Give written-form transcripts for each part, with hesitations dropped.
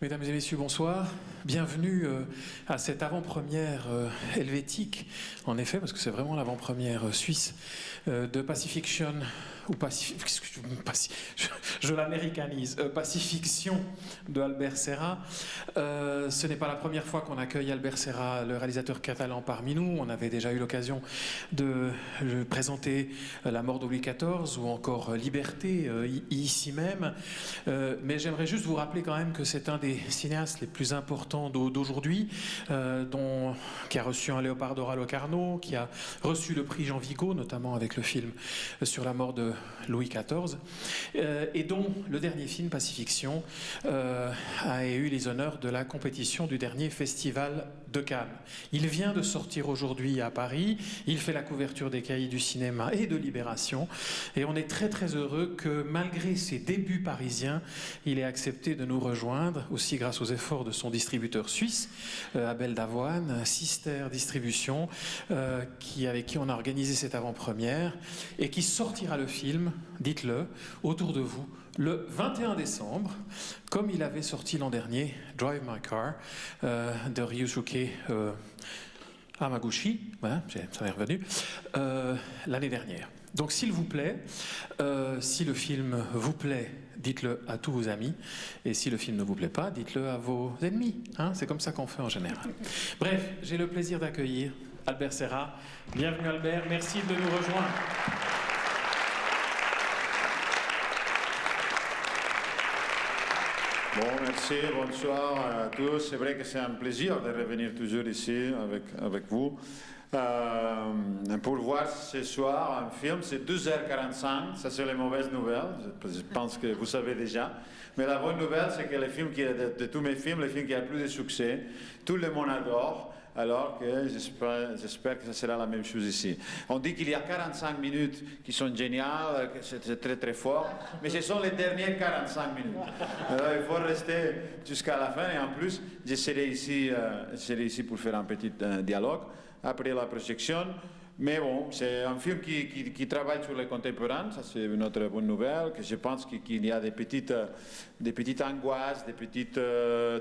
Mesdames et messieurs, bonsoir. Bienvenue à cette avant-première helvétique, en effet, parce que c'est vraiment l'avant-première suisse de Pacifiction, ou je l'américanise, Pacifiction de Albert Serra. Ce n'est pas la première fois qu'on accueille Albert Serra, le réalisateur catalan, parmi nous. On avait déjà eu l'occasion de présenter La mort de Louis XIV ou encore Liberté, ici même. Mais j'aimerais juste vous rappeler quand même que c'est un des cinéastes les plus importants d'aujourd'hui, qui a reçu un Léopard d'or à Locarno, qui a reçu le prix Jean Vigo, notamment avec le film sur la mort de Louis XIV, et dont le dernier film, Pacifiction, a eu les honneurs de la compétition du dernier festival de Cannes. Il vient de sortir aujourd'hui à Paris, il fait la couverture des Cahiers du cinéma et de Libération, et on est très très heureux que malgré ses débuts parisiens, il ait accepté de nous rejoindre, aussi grâce aux efforts de son distributeur suisse, Abel Davoine, Sister Distribution, avec qui on a organisé cette avant-première, et qui sortira le film, dites-le, autour de vous, le 21 décembre, comme il avait sorti l'an dernier, Drive My Car, de Ryusuke Hamaguchi, voilà, ça m'est revenu, l'année dernière. Donc s'il vous plaît, si le film vous plaît, dites-le à tous vos amis, et si le film ne vous plaît pas, dites-le à vos ennemis, hein, c'est comme ça qu'on fait en général. Bref, j'ai le plaisir d'accueillir Albert Serra. Bienvenue Albert, merci de nous rejoindre. Bon, merci, bonsoir à tous. C'est vrai que c'est un plaisir de revenir toujours ici avec vous. Pour voir ce soir un film, c'est 2h45, ça c'est les mauvaises nouvelles, je pense que vous savez déjà. Mais la bonne nouvelle, c'est que le film de tous mes films, le film qui a le plus de succès, tout le monde adore. Alors que j'espère que ce sera la même chose ici. On dit qu'il y a 45 minutes qui sont géniales, que c'est très très fort, mais ce sont les dernières 45 minutes. Alors il faut rester jusqu'à la fin, et en plus, je serai ici pour faire un petit dialogue après la projection. Mais bon, c'est un film qui travaille sur les contemporains, ça c'est une autre bonne nouvelle, que je pense qu'il y a des petites angoisses, des petites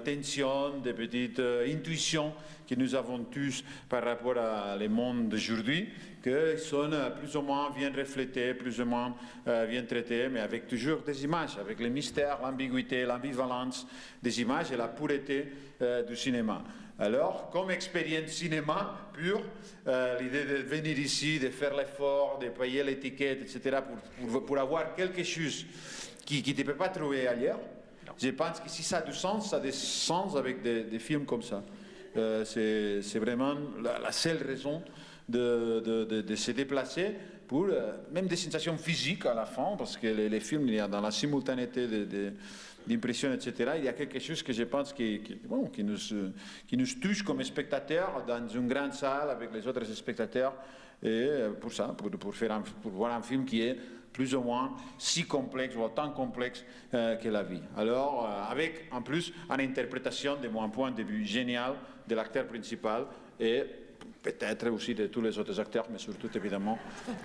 tensions, des petites intuitions que nous avons tous par rapport à le monde d'aujourd'hui, qui sont plus ou moins bien reflétés, plus ou moins bien traités, mais avec toujours des images, avec le mystère, l'ambiguïté, l'ambivalence des images et la pureté du cinéma. Alors, comme expérience cinéma pure, l'idée de venir ici, de faire l'effort, de payer l'étiquette, etc., pour avoir quelque chose qui ne peut pas trouver ailleurs, je pense que si ça a du sens, ça a du sens avec des films comme ça. C'est vraiment la seule raison de se déplacer pour même des sensations physiques à la fin, parce que les films, il y a dans la simultanéité d'impression, etc., il y a quelque chose que je pense qui nous touche comme spectateurs dans une grande salle avec les autres spectateurs, et pour ça, pour voir un film qui est plus ou moins si complexe ou autant complexe que la vie. Alors, avec en plus une interprétation de mon point de vue génial de l'acteur principal et peut-être aussi de tous les autres acteurs, mais surtout évidemment.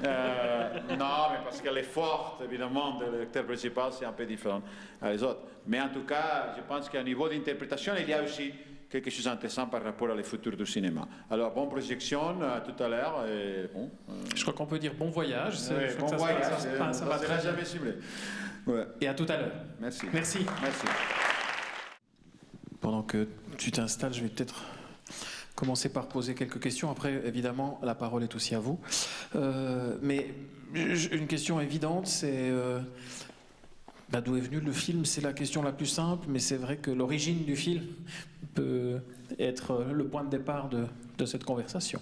Non, mais parce qu'elle est forte, évidemment, de l'acteur principal, c'est un peu différent des autres. Mais en tout cas, je pense qu'à niveau d'interprétation, il y a aussi quelque chose d'intéressant par rapport à le futur du cinéma. Alors, bonne projection tout à l'heure. Bon, je crois qu'on peut dire bon voyage. Bon voyage, ça va très jamais ciblé. Ouais. Et à tout à l'heure. Merci. Merci. Merci. Pendant que tu t'installes, je vais peut-être commencer par poser quelques questions. Après, évidemment, la parole est aussi à vous. Mais une question évidente, c'est d'où est venu le film? C'est la question la plus simple, mais c'est vrai que l'origine du film peut être le point de départ de cette conversation.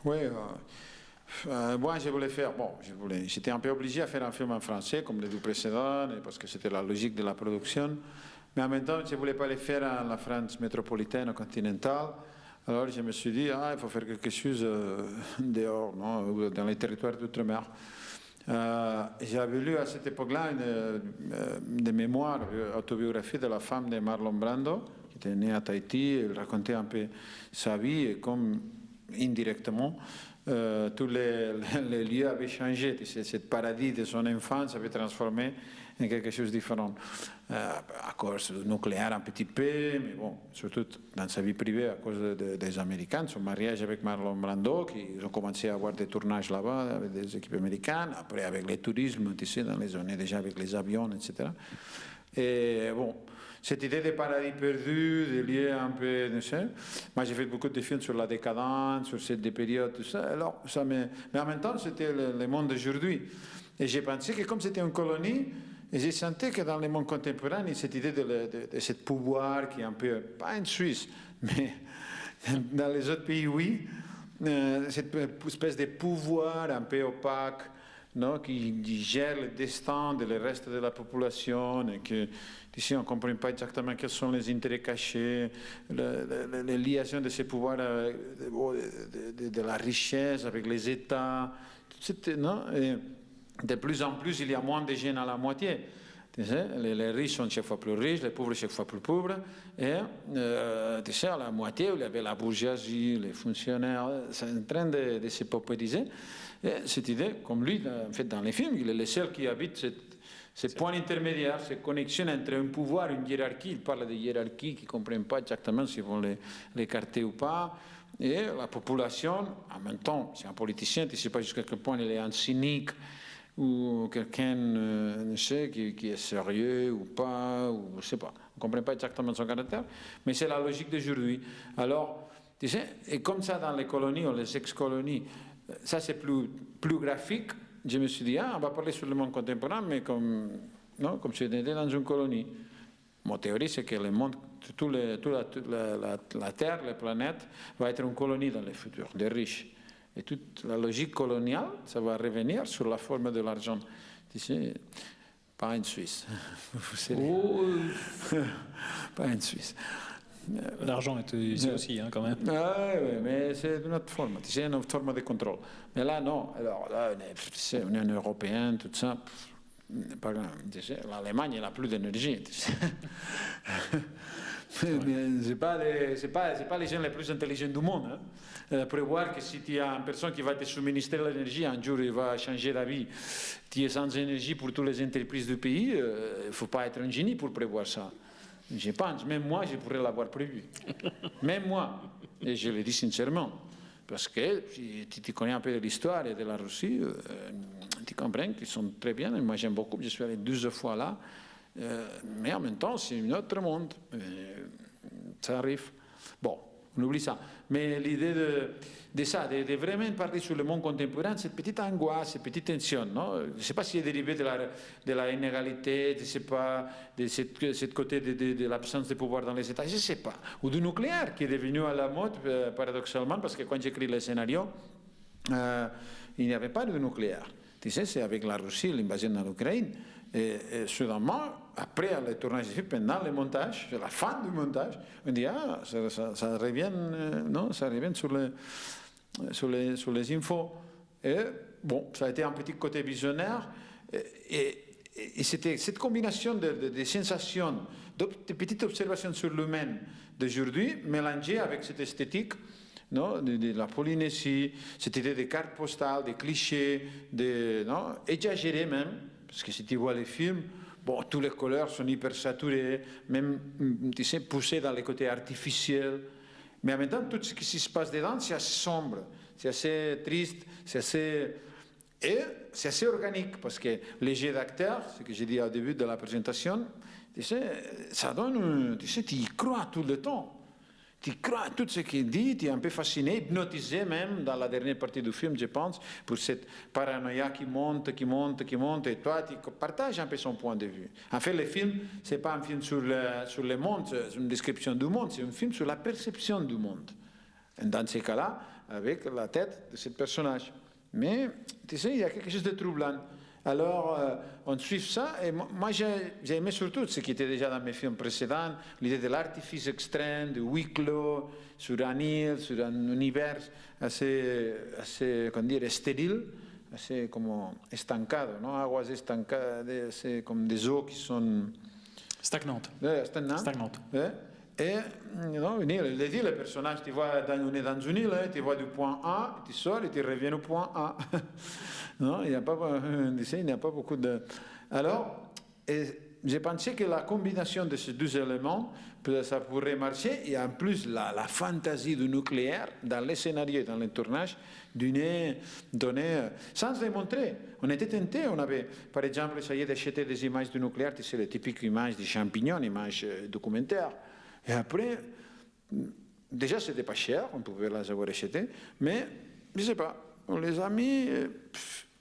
Oui, moi je voulais faire, j'étais un peu obligé à faire un film en français, comme les deux précédents, parce que c'était la logique de la production, mais en même temps, je ne voulais pas le faire en la France métropolitaine ou continentale. Alors je me suis dit, il faut faire quelque chose dehors, non, dans les territoires d'outre-mer. J'avais lu à cette époque-là des mémoires, autobiographie de la femme de Marlon Brando, qui était née à Tahiti. Elle racontait un peu sa vie et comme indirectement, tous les lieux avaient changé. Ce paradis de son enfance avait transformé quelque chose de différent. À cause du nucléaire un petit peu, mais bon, surtout dans sa vie privée à cause des Américains, son mariage avec Marlon Brando, qui ont commencé à avoir des tournages là-bas avec des équipes américaines, après avec le tourisme, tu sais, dans les années déjà avec les avions, etc. Et bon, cette idée de paradis perdu, de lier un peu, tu sais, moi j'ai fait beaucoup de films sur la décadence, sur cette période, tout ça, alors ça mais en même temps c'était le monde d'aujourd'hui. Et j'ai pensé que comme c'était une colonie, et j'ai senti que dans le monde contemporain, cette idée de ce pouvoir qui est un peu, pas en Suisse, mais dans les autres pays, oui, cette espèce de pouvoir un peu opaque, non, qui gère le destin de le reste de la population, et que ici on ne comprend pas exactement quels sont les intérêts cachés, les liaisons de ces pouvoirs de la richesse avec les États, non, et de plus en plus, il y a moins de jeunes à la moitié. Tu sais, les riches sont chaque fois plus riches, les pauvres chaque fois plus pauvres. Et tu sais, à la moitié, il y avait la bourgeoisie, les fonctionnaires. C'est en train de se paupériser. Et cette idée, comme lui, en fait, dans les films, il est le seul qui habite ce point intermédiaire, cette connexion entre un pouvoir et une hiérarchie. Il parle de hiérarchie qui ne comprennent pas exactement s'ils vont l'écarter ou pas. Et la population, en même temps, c'est un politicien, tu ne sais pas jusqu'à quel point il est un cynique, ou quelqu'un qui est sérieux ou pas, ou je ne sais pas. On ne comprend pas exactement son caractère, mais c'est la logique d'aujourd'hui. Alors, tu sais, et comme ça dans les colonies ou les ex-colonies, ça c'est plus graphique, je me suis dit, on va parler sur le monde contemporain, mais comme si on était dans une colonie. Mon théorie, c'est que le monde, toute la Terre, la planète, va être une colonie dans le futur, des riches. Et toute la logique coloniale, ça va revenir sur la forme de l'argent. Tu sais, pas en Suisse. Pas en Suisse. L'argent est ici aussi, quand même. Oui, mais c'est une autre forme. Tu sais, une autre forme de contrôle. Mais là, non. Alors là, on est européen, tout ça. L'Allemagne, elle n'a plus d'énergie. Tu sais. C'est pas les gens les plus intelligents du monde. Hein. Prévoir que si tu as une personne qui va te subministrer l'énergie, un jour il va changer la vie, tu es sans énergie pour toutes les entreprises du pays, il ne faut pas être un génie pour prévoir ça. Je pense, même moi, je pourrais l'avoir prévu. Même moi. Et je le dis sincèrement. Parce que si tu connais un peu de l'histoire et de la Russie, tu comprends qu'ils sont très bien. Moi, j'aime beaucoup. Je suis allé 12 fois là. Mais en même temps, c'est un autre monde. Ça arrive. Bon, on oublie ça. Mais l'idée de ça, de vraiment parler sur le monde contemporain, cette petite angoisse, cette petite tension, non? Je ne sais pas si c'est dérivé de la inégalité, je ne sais pas, de cette côté de l'absence de pouvoir dans les États, je ne sais pas. Ou du nucléaire, qui est devenu à la mode, paradoxalement, parce que quand j'écris le scénario, il n'y avait pas de nucléaire. Tu sais, c'est avec la Russie, l'invasion de l'Ukraine. Et soudainement, après le tournage du film, pendant le montage, la fin du montage, on dit ça revient, non, ça revient sur les infos. Et bon, ça a été un petit côté visionnaire. Et c'était cette combinaison de sensations, de petites observations sur l'humain d'aujourd'hui, mélangées avec cette esthétique. Non, de la Polynésie, cette idée des cartes postales, des clichés, exagérés même. Parce que si tu vois les films, bon, toutes les couleurs sont hyper saturées, même, tu sais, poussées dans les côtés artificiels. Mais en même temps, tout ce qui se passe dedans, c'est assez sombre, c'est assez triste, c'est assez organique, parce que les jeux d'acteurs, ce que j'ai dit au début de la présentation, tu sais, ça donne, tu sais, tu y crois tout le temps. Tu crois à tout ce qu'il dit, tu es un peu fasciné, hypnotisé même dans la dernière partie du film, je pense, pour cette paranoïa qui monte, et toi, tu partages un peu son point de vue. En fait, le film, ce n'est pas un film sur le monde, c'est une description du monde, c'est un film sur la perception du monde. Et dans ces cas-là, avec la tête de ce personnage. Mais, tu sais, il y a quelque chose de troublant. Alors, on suit ça, et moi j'ai aimé surtout ce qui était déjà dans mes films précédents, l'idée de l'artifice extrême, de huis clos, sur un île, sur un univers assez comment dire, stérile, assez comme estancado, non? Aguas estancadas, c'est comme des eaux qui sont... Stagnantes. Stagnantes. Et non, une île, le personnage, tu vois, on est dans une île, tu vois du point A, tu sors et tu reviens au point A. Non, il n'y a pas beaucoup de... Alors, Et j'ai pensé que la combinaison de ces deux éléments, ça pourrait marcher. Et en plus, la fantaisie du nucléaire dans les scénarios et dans les tournages donnait, sans les montrer. On était tentés. On avait, par exemple, essayé d'acheter des images du nucléaire, tu sais, les typiques images des champignons, images documentaires. Et après, déjà, c'était pas cher, on pouvait les avoir achetées, mais je ne sais pas, on les a mis.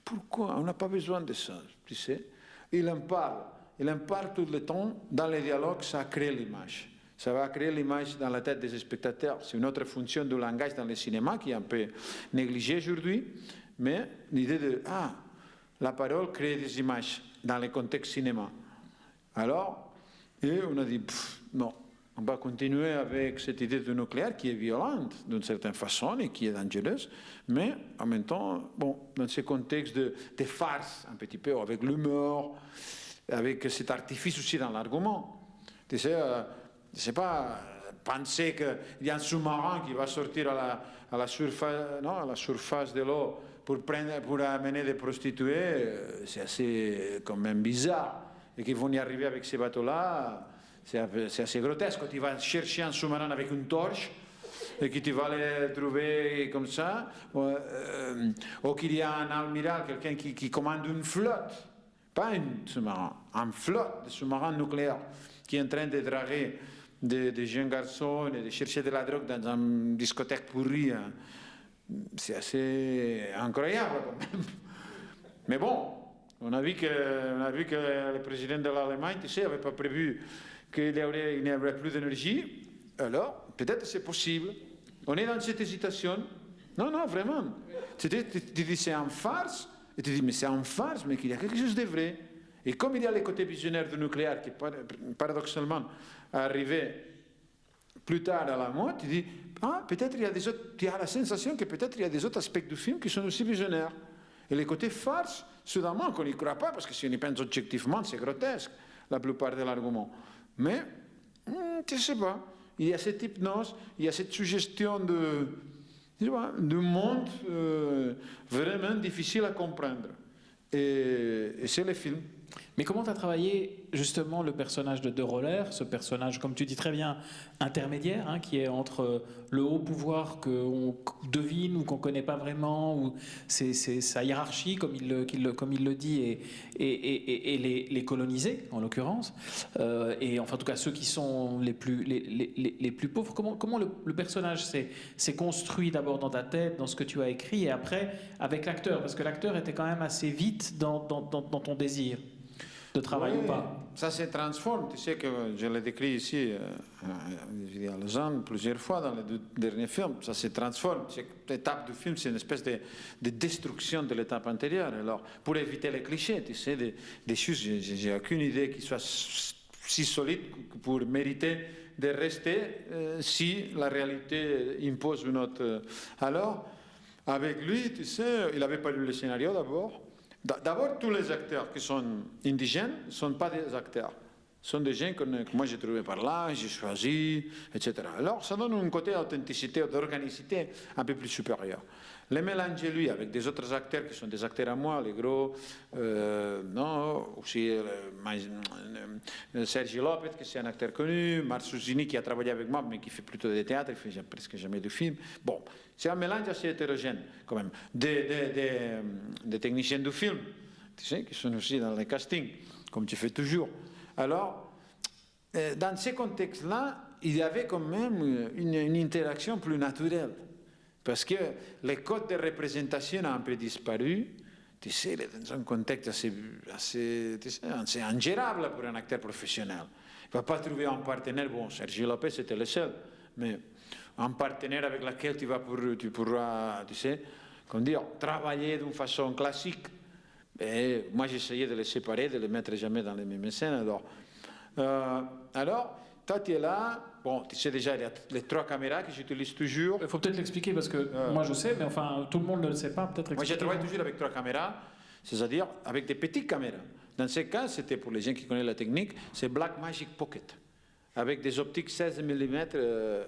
Pourquoi? On n'a pas besoin de ça, tu sais. Il en parle tout le temps. Dans les dialogues, ça crée l'image. Ça va créer l'image dans la tête des spectateurs. C'est une autre fonction du langage dans le cinéma qui est un peu négligée aujourd'hui. Mais l'idée de la parole crée des images dans le contexte cinéma. Alors, et on a dit, non, on va continuer avec cette idée du nucléaire qui est violente d'une certaine façon et qui est dangereuse, mais en même temps, bon, dans ce contexte de farce un petit peu, avec l'humour, avec cet artifice aussi dans l'argument. Tu sais, je ne sais pas, penser qu'il y a un sous-marin qui va sortir à la surface de l'eau pour amener des prostituées, c'est assez quand même bizarre. Et qu'ils vont y arriver avec ces bateaux-là, c'est assez grotesque. Quand tu vas chercher un sous-marin avec une torche et que tu vas les trouver comme ça, ou qu'il y a un amiral, quelqu'un qui commande une flotte, pas un sous-marin, une flotte de sous-marins nucléaires qui est en train de draguer des jeunes garçons et de chercher de la drogue dans une discothèque pourrie. C'est assez incroyable quand même. Mais bon, on a vu que le président de l'Allemagne, tu sais, n'avait pas prévu qu'il n'y aurait plus d'énergie. Alors, peut-être c'est possible. On est dans cette hésitation. Non, vraiment. Tu dis c'est en farce. Et tu dis, mais c'est en farce, mais qu'il y a quelque chose de vrai. Et comme il y a le côté visionnaire du nucléaire qui, paradoxalement, est arrivé plus tard à la mort, tu dis, peut-être il y a des autres, tu as la sensation que peut-être il y a des autres aspects du film qui sont aussi visionnaires. Et le côté farce, soudainement, qu'on n'y croit pas, parce que si on y pense objectivement, c'est grotesque, la plupart de l'argument. Mais, je ne sais pas, il y a cette hypnose, il y a cette suggestion de monde vraiment difficile à comprendre. Et c'est le film. Mais comment tu as travaillé justement le personnage de De Roller, ce personnage, comme tu dis très bien, intermédiaire, qui est entre le haut pouvoir qu'on devine ou qu'on ne connaît pas vraiment, ou c'est sa hiérarchie, comme il le dit, et les colonisés, en l'occurrence, et enfin en tout cas ceux qui sont les plus pauvres. Comment le personnage s'est construit d'abord dans ta tête, dans ce que tu as écrit, et après avec l'acteur, parce que l'acteur était quand même assez vite dans ton désir de travail ou pas. Ça se transforme. Tu sais que je l'ai décrit ici à Lausanne plusieurs fois dans les deux derniers films. Ça se transforme. Chaque étape du film, c'est une espèce de destruction de l'étape antérieure. Alors, pour éviter les clichés, tu sais, des choses, j'ai aucune idée qui soit si solide pour mériter de rester si la réalité impose une autre. Alors, avec lui, tu sais, il n'avait pas lu le scénario d'abord. D'abord, tous les acteurs qui sont indigènes ne sont pas des acteurs. Ce sont des gens que moi j'ai trouvés par là, j'ai choisi, etc. Alors, ça donne un côté d'authenticité, d'organicité un peu plus supérieur. Le mélanger, lui, avec des autres acteurs qui sont des acteurs à moi, les gros, aussi Sergi Lopez, qui c'est un acteur connu, Marsuzini, qui a travaillé avec moi, mais qui fait plutôt des théâtres, il fait presque jamais de films. Bon, c'est un mélange assez hétérogène, quand même, des techniciens du film, tu sais, qui sont aussi dans le casting, comme tu fais toujours. Alors, dans ces contextes-là, il y avait quand même une interaction plus naturelle. Parce que les codes de représentation ont un peu disparu. Tu sais, dans un contexte assez ingérable pour un acteur professionnel. Il ne va pas trouver un partenaire, bon, Sergi Lopez c'était le seul, mais un partenaire avec lequel tu pourras, tu sais, comment dire, travailler d'une façon classique. Et moi, j'essayais de les séparer, de les mettre jamais dans les mêmes scènes. Alors, toi, tu es là. Bon, tu sais déjà, il y a les 3 caméras que j'utilise toujours. Il faut peut-être l'expliquer parce que moi je sais, mais enfin tout le monde ne le sait pas. Peut-être. Moi, je travaille toujours avec 3 caméras, c'est-à-dire avec des petites caméras. Dans ce cas, c'était pour les gens qui connaissent la technique, c'est Blackmagic Pocket, avec des optiques 16 mm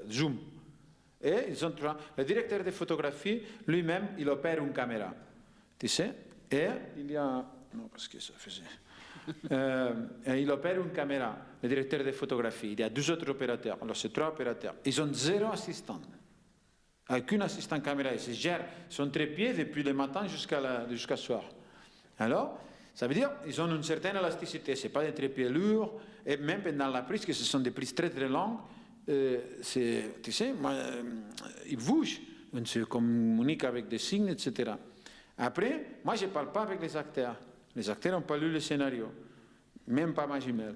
zoom. Et le directeur de photographie, lui-même, il opère une caméra. Tu sais? Et il y a... Non, parce que ça faisait... Et il opère une caméra, le directeur de photographie. Il y a 2 autres opérateurs, alors c'est 3 opérateurs. Ils ont 0 assistant. Aucun assistant caméra. Ils se gèrent son trépied depuis le matin jusqu'à le soir. Alors, ça veut dire qu'ils ont une certaine élasticité. Ce n'est pas des trépieds lourds. Et même pendant la prise, que ce sont des prises très très longues, tu sais, ils bougent. On se communique avec des signes, etc. Après, moi, je ne parle pas avec les acteurs. Les acteurs n'ont pas lu le scénario. Même pas Magimel.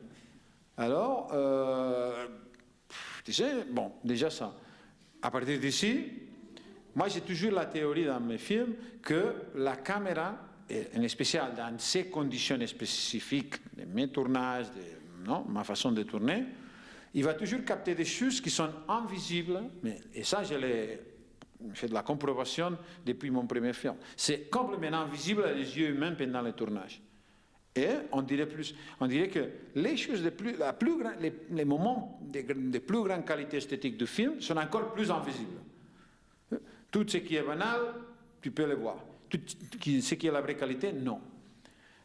Alors, tu sais, bon, déjà ça. À partir d'ici, moi j'ai toujours la théorie dans mes films que la caméra, en spécial dans ces conditions spécifiques, de mes tournages, ma façon de tourner, il va toujours capter des choses qui sont invisibles, et ça je l'ai fait de la comprobattion depuis mon premier film. C'est complètement invisible à les yeux humains pendant le tournage. Et on dirait que les choses les moments de plus grande qualité esthétique du film sont encore plus invisibles. Tout ce qui est banal, tu peux le voir. Tout ce qui est la vraie qualité, non.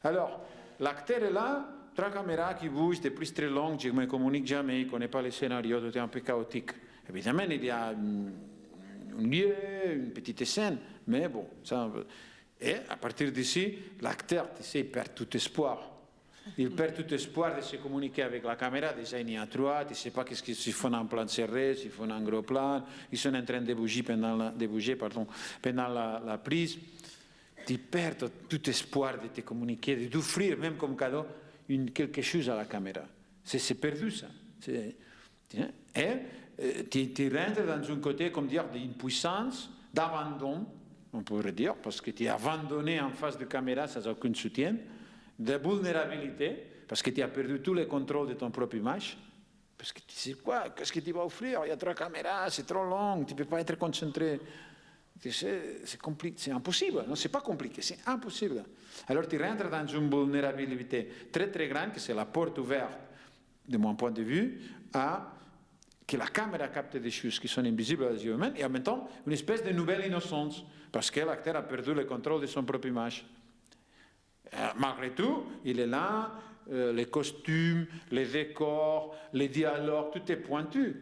Alors, l'acteur est là, 3 caméras qui bougent, des prises très longues, je ne me communique jamais, il ne connaît pas les scénarios, tout est un peu chaotique. Évidemment, il y a un lieu, une petite scène, mais bon, ça... Et à partir d'ici, l'acteur, tu sais, il perd tout espoir. Il perd tout espoir de se communiquer avec la caméra. Déjà, il y a 3, tu ne sais pas qu'est-ce qu'ils font en plan serré, s'ils font en gros plan. Ils sont en train de bouger pendant la prise. Tu perds tout espoir de te communiquer, d'offrir, même comme cadeau, quelque chose à la caméra. C'est perdu, ça. Et tu rentres dans un côté, comme dire, d'impuissance, d'abandon, on pourrait dire, parce que tu es abandonné en face de caméra sans aucun soutien, de vulnérabilité, parce que tu as perdu tout le contrôle de ton propre image, parce que tu sais quoi, qu'est-ce que tu vas offrir, il y a 3 caméras, c'est trop long, tu ne peux pas être concentré. Tu sais, c'est impossible, non, c'est pas compliqué, c'est impossible. Alors tu rentres dans une vulnérabilité très très grande, que c'est la porte ouverte, de mon point de vue, à que la caméra capte des choses qui sont invisibles aux yeux humains, et en même temps, une espèce de nouvelle innocence, parce que l'acteur a perdu le contrôle de son propre image. Malgré tout, il est là, les costumes, les décors, les dialogues, tout est pointu.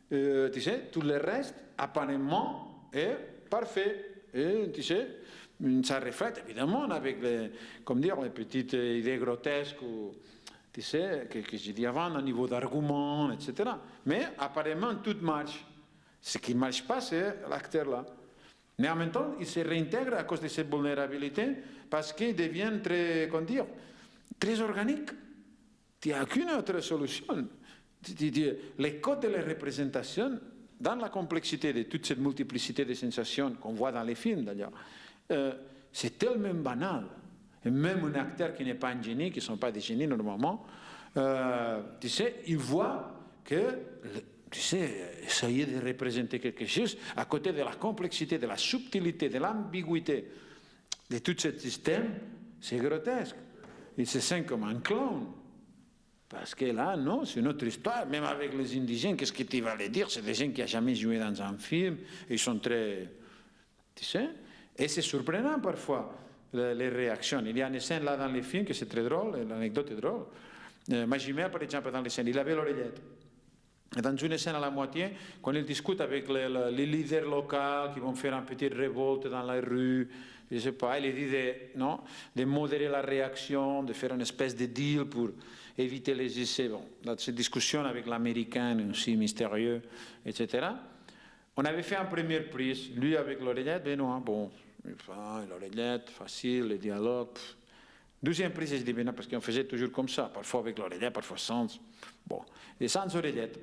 Tu sais, tout le reste, apparemment, est parfait. Et tu sais, ça reflète évidemment avec les petites idées grotesques, tu sais, que je dis avant, au niveau d'arguments, etc. Mais apparemment, tout marche. Ce qui ne marche pas, c'est l'acteur-là. Mais en même temps, il se réintègre à cause de cette vulnérabilité parce qu'il devient très organique. Il n'y a aucune autre solution. Les codes de la représentation, dans la complexité de toute cette multiplicité de sensations qu'on voit dans les films d'ailleurs, c'est tellement banal. Et même un acteur qui n'est pas un génie, qui ne sont pas des génies normalement, tu sais, il voit que... Tu sais, essayer de représenter quelque chose à côté de la complexité, de la subtilité, de l'ambiguïté de tout ce système, c'est grotesque. Il se sent comme un clown. Parce que là, non, c'est une autre histoire. Même avec les indigènes, qu'est-ce que tu vas les dire? C'est des gens qui n'ont jamais joué dans un film. Ils sont très... Tu sais? Et c'est surprenant parfois, les réactions. Il y a une scène là dans les films que c'est très drôle, l'anecdote est drôle. Magimel, par exemple, dans les scènes, il avait l'oreillette. Et dans une scène à la moitié, quand il discute avec les leaders locaux qui vont faire une petite révolte dans la rue, je ne sais pas, il dit de modérer la réaction, de faire une espèce de deal pour éviter les essais. Bon, dans cette discussion avec l'américain aussi mystérieux, etc. On avait fait une première prise, lui avec l'oreillette, Benoît, bon, l'oreillette, facile, le dialogue. Deuxième prise, je dis Benoît, parce qu'on faisait toujours comme ça, parfois avec l'oreillette, parfois sans. Bon, et sans oreillette.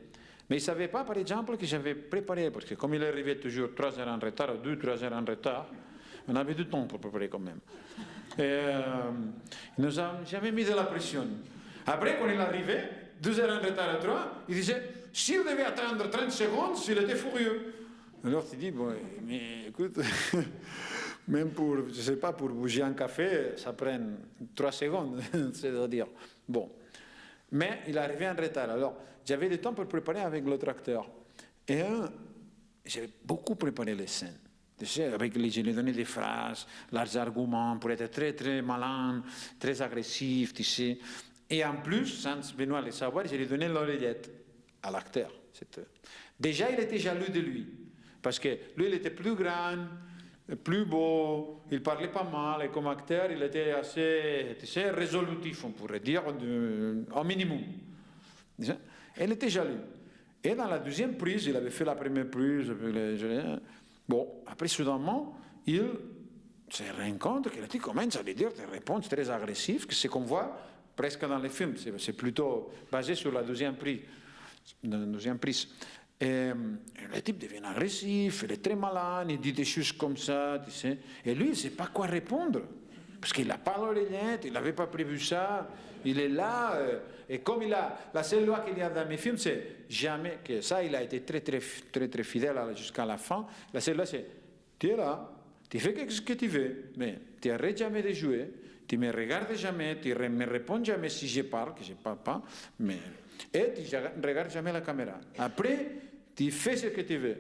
Mais il ne savait pas, par exemple, que j'avais préparé, parce que comme il arrivait toujours 3 heures en retard, ou 2-3 heures en retard, on avait du temps pour préparer quand même. Et il nous a jamais mis de la pression. Après, quand il arrivait, 2 heures en retard à 3, il disait, si on devait attendre 30 secondes, il était furieux. Alors tu dis, bon, mais écoute, même pour, je ne sais pas, pour bouger un café, ça prend 3 secondes, c'est-à-dire, bon. Mais il arrivait en retard. Alors, j'avais du temps pour préparer avec l'autre acteur. Et j'avais beaucoup préparé les scènes. Tu sais, je lui ai donné des phrases, leurs arguments, pour être très, très malin, très agressif, tu sais. Et en plus, sans Benoît le savoir, je lui ai donné l'oreillette à l'acteur. Déjà, il était jaloux de lui. Parce que lui, il était plus grand, plus beau, il parlait pas mal, et comme acteur, il était assez, tu sais, résolutif, on pourrait dire, au minimum. Il était jaloux. Et dans la deuxième prise, il avait fait la première prise, bon, après, soudainement, il se rend compte qu'il commence à lui dire des réponses très agressives, que c'est qu'on voit presque dans les films, c'est plutôt basé sur la deuxième prise. Et le type devient agressif, il est très malin, il dit des choses comme ça, tu sais. Et lui, il ne sait pas quoi répondre. Parce qu'il n'a pas l'oreillette, il n'avait pas prévu ça, il est là. Et comme la seule loi qu'il y a dans mes films, c'est jamais, que ça, il a été très fidèle jusqu'à la fin. La seule loi, c'est, tu es là, tu fais ce que tu veux, mais tu n'arrêtes jamais de jouer, tu ne me regardes jamais, tu ne me réponds jamais si je parle, que je ne parle pas, mais... Et tu ne regardes jamais la caméra. Après, tu fais ce que tu veux.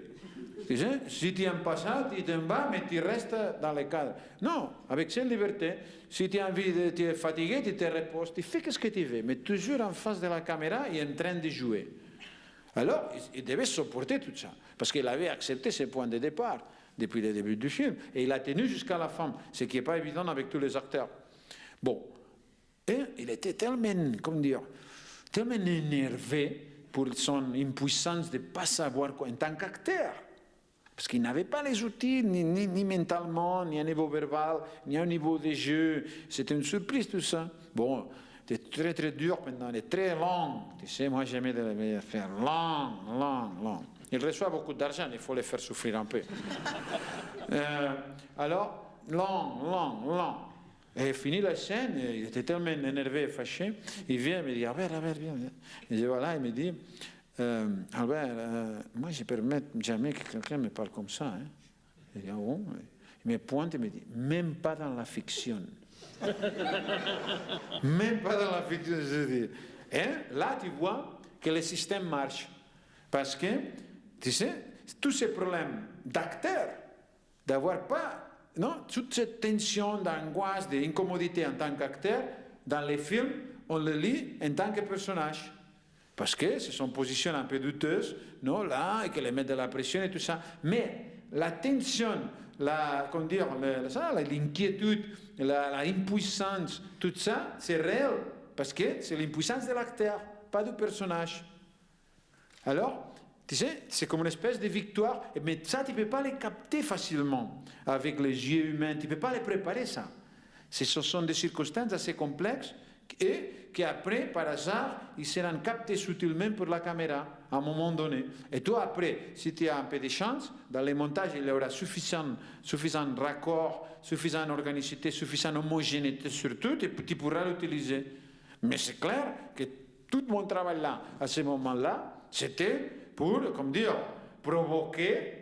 Tu sais, si tu n'aimes pas ça, tu t'en vas, mais tu restes dans le cadre. Non, avec cette liberté, si tu as envie, tu es fatigué, tu te reposes, tu fais ce que tu veux, mais toujours en face de la caméra et en train de jouer. Alors, il devait supporter tout ça, parce qu'il avait accepté ses points de départ depuis le début du film, et il a tenu jusqu'à la fin, ce qui n'est pas évident avec tous les acteurs. Bon, et il était tellement, comment dire, tellement énervé pour son impuissance de ne pas savoir quoi en tant qu'acteur. Parce qu'il n'avait pas les outils, ni mentalement, ni à niveau verbal, ni au niveau des jeux. C'était une surprise tout ça. Bon, c'était très dur maintenant, il est très long. Tu sais, moi j'aimais le faire long. Il reçoit beaucoup d'argent, il faut le faire souffrir un peu. Alors, long. Et fini la scène, il était tellement énervé et fâché, il vient et me dit, Albert, viens. Et je voilà, il me dit, Albert, moi je ne permets jamais que quelqu'un me parle comme ça. Hein. Je dis, ah bon? Il me pointe et me dit, même pas dans la fiction. Même pas dans la fiction, je dis. Et là, tu vois que le système marche. Parce que, tu sais, tous ces problèmes d'acteurs, d'avoir pas... Non, toute cette tension d'angoisse, d'incommodité en tant qu'acteur, dans les films, on le lit en tant que personnage. Parce que c'est son position un peu douteuse, non, là, et qu'elle met de la pression et tout ça. Mais la tension, l'inquiétude, l'impuissance, tout ça, c'est réel. Parce que c'est l'impuissance de l'acteur, pas du personnage. Alors, tu sais, c'est comme une espèce de victoire, mais ça, tu ne peux pas les capter facilement avec les yeux humains, tu ne peux pas les préparer, ça. Ce sont des circonstances assez complexes et qu'après, par hasard, ils seront captés subtilement pour la caméra à un moment donné. Et toi, après, si tu as un peu de chance, dans les montages, il y aura suffisant raccord, suffisante organicité, suffisante homogénéité sur tout, et tu pourras l'utiliser. Mais c'est clair que tout mon travail là, à ce moment-là, c'était pour, comme dire, provoquer,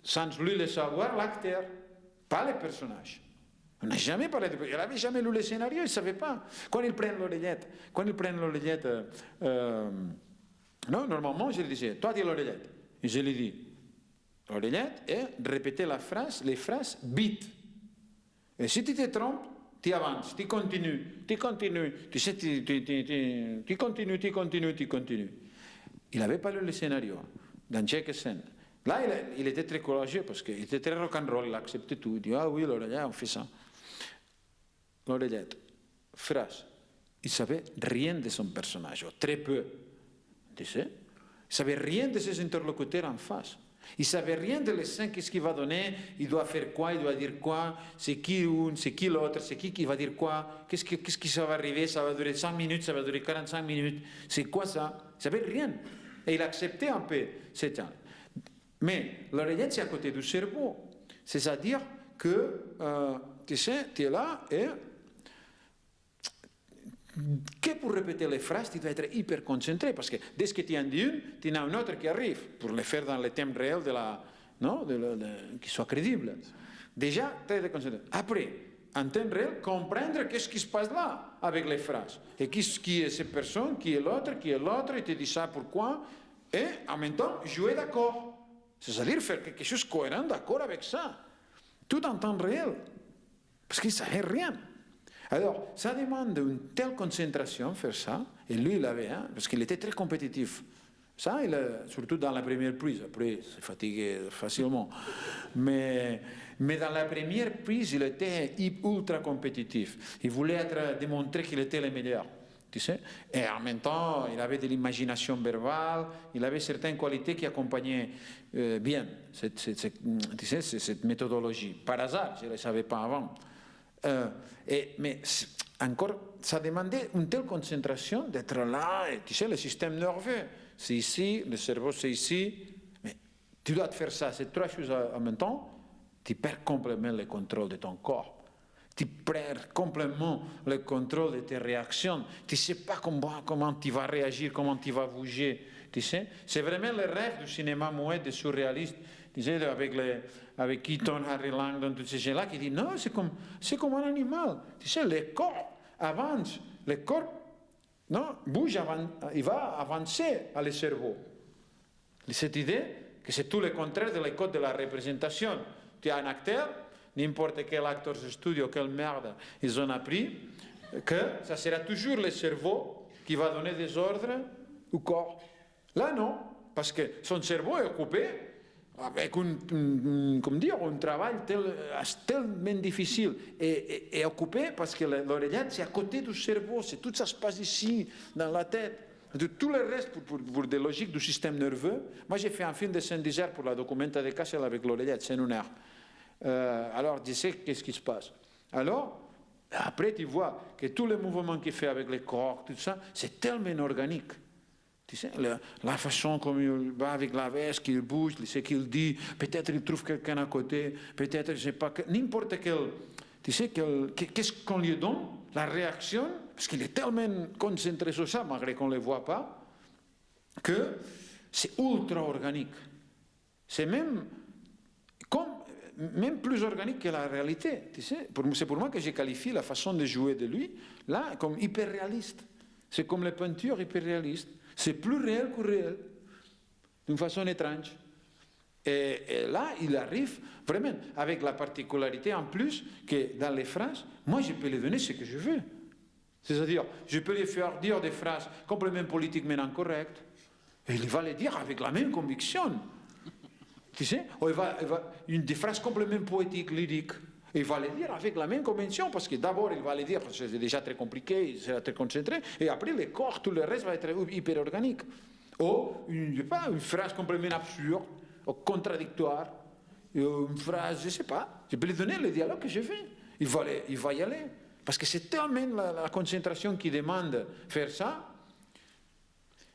sans lui le savoir, l'acteur, pas le personnage. On n'a jamais parlé de... Il n'avait jamais lu le scénario, il ne savait pas. Quand ils prennent l'oreillette, non, normalement, je lui disais, toi, dis l'oreillette. Et je lui dis, l'oreillette, et répéter les phrases vite. Et si tu te trompes, tu avances, tu continues. Tu sais, tu continues. Il n'avait pas lu le scénario dans chaque scène. Là, il était très courageux parce qu'il était très rock'n'roll, il acceptait tout. Il dit, ah oui, l'oreillette, on fait ça. L'oreillette, phrase. Il ne savait rien de son personnage, ou très peu. Tu sais? Il ne savait rien de ses interlocuteurs en face. Il ne savait rien de l'escène, qu'est-ce qu'il va donner, il doit faire quoi, il doit dire quoi, c'est qui une, c'est qui l'autre, c'est qui va dire quoi, qu'est-ce qui ça va arriver, ça va durer 5 minutes, ça va durer 45 minutes, c'est quoi ça? Il ne savait rien. Et il acceptait un peu cet temps. Mais l'oreillette, c'est à côté du cerveau. C'est-à-dire que, tu sais, tu es là et que pour répéter les phrases, tu dois être hyper concentré parce que dès que tu en dis une, tu en as une autre qui arrive pour le faire dans le thème réel qui soit crédible. Déjà, très concentré. Après, en temps réel, comprendre qu'est-ce qui se passe là avec les phrases. Et qui est cette personne, qui est l'autre, et te dit ça pourquoi. Et en même temps, jouer d'accord. C'est-à-dire faire quelque chose de cohérent, d'accord avec ça. Tout en temps réel. Parce qu'il ne savait rien. Alors, ça demande une telle concentration, faire ça, et lui, il l'avait, hein, parce qu'il était très compétitif. Ça, surtout dans la première prise, après, il s'est fatigué facilement. Mais dans la première prise, il était ultra compétitif. Il voulait démontrer qu'il était le meilleur. Tu sais? Et en même temps, il avait de l'imagination verbale, il avait certaines qualités qui accompagnaient bien cette méthodologie. Par hasard, je ne le savais pas avant. Mais encore, ça demandait une telle concentration d'être là, et tu sais, le système nerveux, c'est ici, le cerveau c'est ici, mais tu dois te faire ça, ces trois choses en même temps, tu perds complètement le contrôle de ton corps. Tu perds complètement le contrôle de tes réactions. Tu ne sais pas comment tu vas réagir, comment tu vas bouger. Tu sais? C'est vraiment le rêve du cinéma muet, des surréalistes. Tu sais, avec Keaton, Harry Langdon, tous ces gens-là qui disent non, c'est comme un animal. Tu sais, le corps avance. Le corps bouge, il va avancer à le cerveau. Cette idée que c'est tout le contraire de l'école de la représentation. Tu as un acteur, n'importe quel acteur de studio, quelle merde ils ont appris, que ça sera toujours le cerveau qui va donner des ordres au corps. Là, non, parce que son cerveau est occupé avec un travail tellement difficile et occupé parce que l'oreillette, c'est à côté du cerveau, tout ça se passe ici, dans la tête. Tout le reste, pour des logiques du système nerveux, moi j'ai fait un film de Saint-Dizier pour la Documenta de Kassel avec l'oreillette, c'est une heure. Alors, je sais qu'est-ce qui se passe. Alors, après, tu vois que tous les mouvements qu'il fait avec les corps, tout ça, c'est tellement organique. Tu sais, la façon comme il va avec la veste, qu'il bouge, ce qu'il dit, peut-être il trouve quelqu'un à côté, peut-être, je ne sais pas, n'importe quel. Tu sais, qu'est-ce qu'on lui donne, la réaction, parce qu'il est tellement concentré sur ça, malgré qu'on ne le voit pas, que c'est ultra organique. C'est même plus organique que la réalité. Tu sais, c'est pour moi que je qualifie la façon de jouer de lui, là, comme hyper réaliste. C'est comme les peintures hyper réalistes. C'est plus réel que réel, d'une façon étrange. Et là, il arrive vraiment avec la particularité en plus que dans les phrases, moi je peux lui donner ce que je veux. C'est-à-dire, je peux lui faire dire des phrases complètement politiquement incorrectes, et il va les dire avec la même conviction. Tu sais, ou des phrases complètement poétiques, lyriques. Il va les dire avec la même convention, parce que d'abord, il va les dire, parce que c'est déjà très compliqué, il sera très concentré, et après, le corps, tout le reste va être hyper organique. Ou, une phrase complètement absurde, ou contradictoire, une phrase, je ne sais pas, je peux lui donner le dialogue que je veux. Il va y aller. Parce que c'est tellement la concentration qui demande faire ça.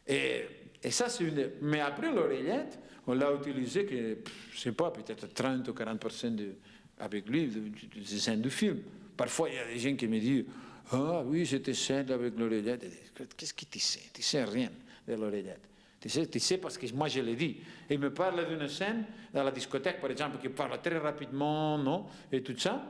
Et ça, c'est une. Mais après, l'oreillette, on l'a utilisé, que, je ne sais pas, peut-être 30 ou 40% avec lui, des scènes du film. Parfois, il y a des gens qui me disent « Ah oui, j'étais scène avec l'oreillette. » Qu'est-ce que tu sais? Tu ne sais rien de l'oreillette. Tu sais parce que moi, je l'ai dit. Il me parle d'une scène dans la discothèque, par exemple, qui parle très rapidement, non? Et tout ça.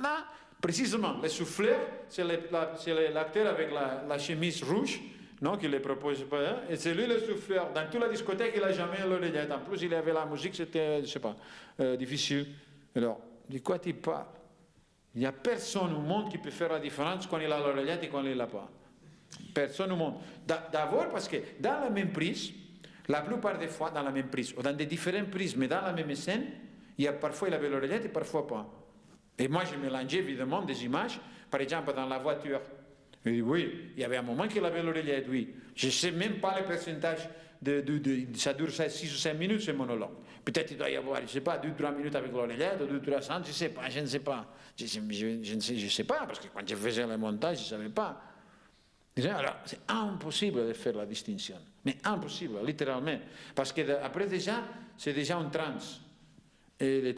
Là, précisément, le souffleur, c'est l'acteur avec la chemise rouge, non, qui ne propose pas, et c'est lui le souffleur. Dans toute la discothèque, il n'a jamais l'oreillette. En plus, il avait la musique, c'était, je ne sais pas, difficile. Alors, de quoi tu parles? Il n'y a personne au monde qui peut faire la différence quand il a l'oreillette et quand il ne l'a pas. Personne au monde. D'abord parce que dans la même prise, la plupart des fois dans la même prise, ou dans des différentes prises, mais dans la même scène, parfois il avait l'oreillette et parfois pas. Et moi, je mélangeais évidemment des images, par exemple dans la voiture. Et oui, il y avait un moment qu'il avait l'oreillette, oui. Je ne sais même pas le pourcentage, ça dure 6 ou 5 minutes ce monologue. Peut-être il doit y avoir, je ne sais pas, 2-3 minutes avec l'oreillette, ou 2-3 cents, je ne sais pas, je ne sais pas. Je ne sais pas, parce que quand je faisais le montage, je ne savais pas. Alors, c'est impossible de faire la distinction. Mais impossible, littéralement. Parce qu'après déjà, c'est déjà un transe. Et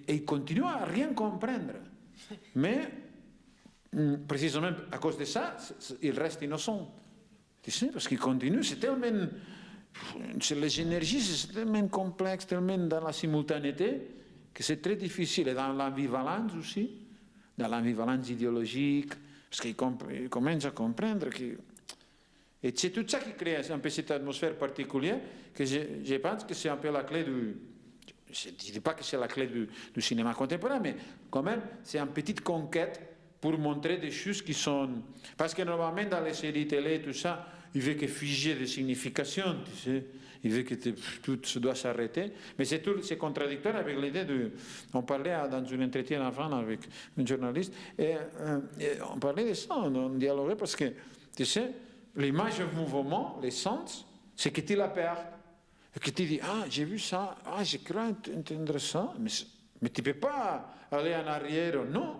il continue à rien comprendre. Mais, précisément à cause de ça, il reste innocent. Tu sais, parce qu'il continue, c'est tellement... Les énergies, c'est tellement complexe, tellement dans la simultanéité, que c'est très difficile. Et dans l'ambivalence aussi, dans l'ambivalence idéologique, parce qu'il commence à comprendre que... Et c'est tout ça qui crée un peu cette atmosphère particulière, que je pense que c'est un peu la clé du... Je ne dis pas que c'est la clé du cinéma contemporain, mais quand même, c'est une petite conquête pour montrer des choses qui sont... Parce que normalement, dans les séries télé, tout ça, il veut que figer des significations, tu sais. Il veut que tout se doit s'arrêter. Mais c'est contradictoire avec l'idée de... On parlait dans un entretien avant avec un journaliste, et on parlait de ça, on dialoguait, parce que, tu sais, l'image en mouvement, les sens, c'est que tu la perds. Et que tu dis, ah, j'ai vu ça, ah, j'ai cru entendre ça, mais tu ne peux pas aller en arrière, non.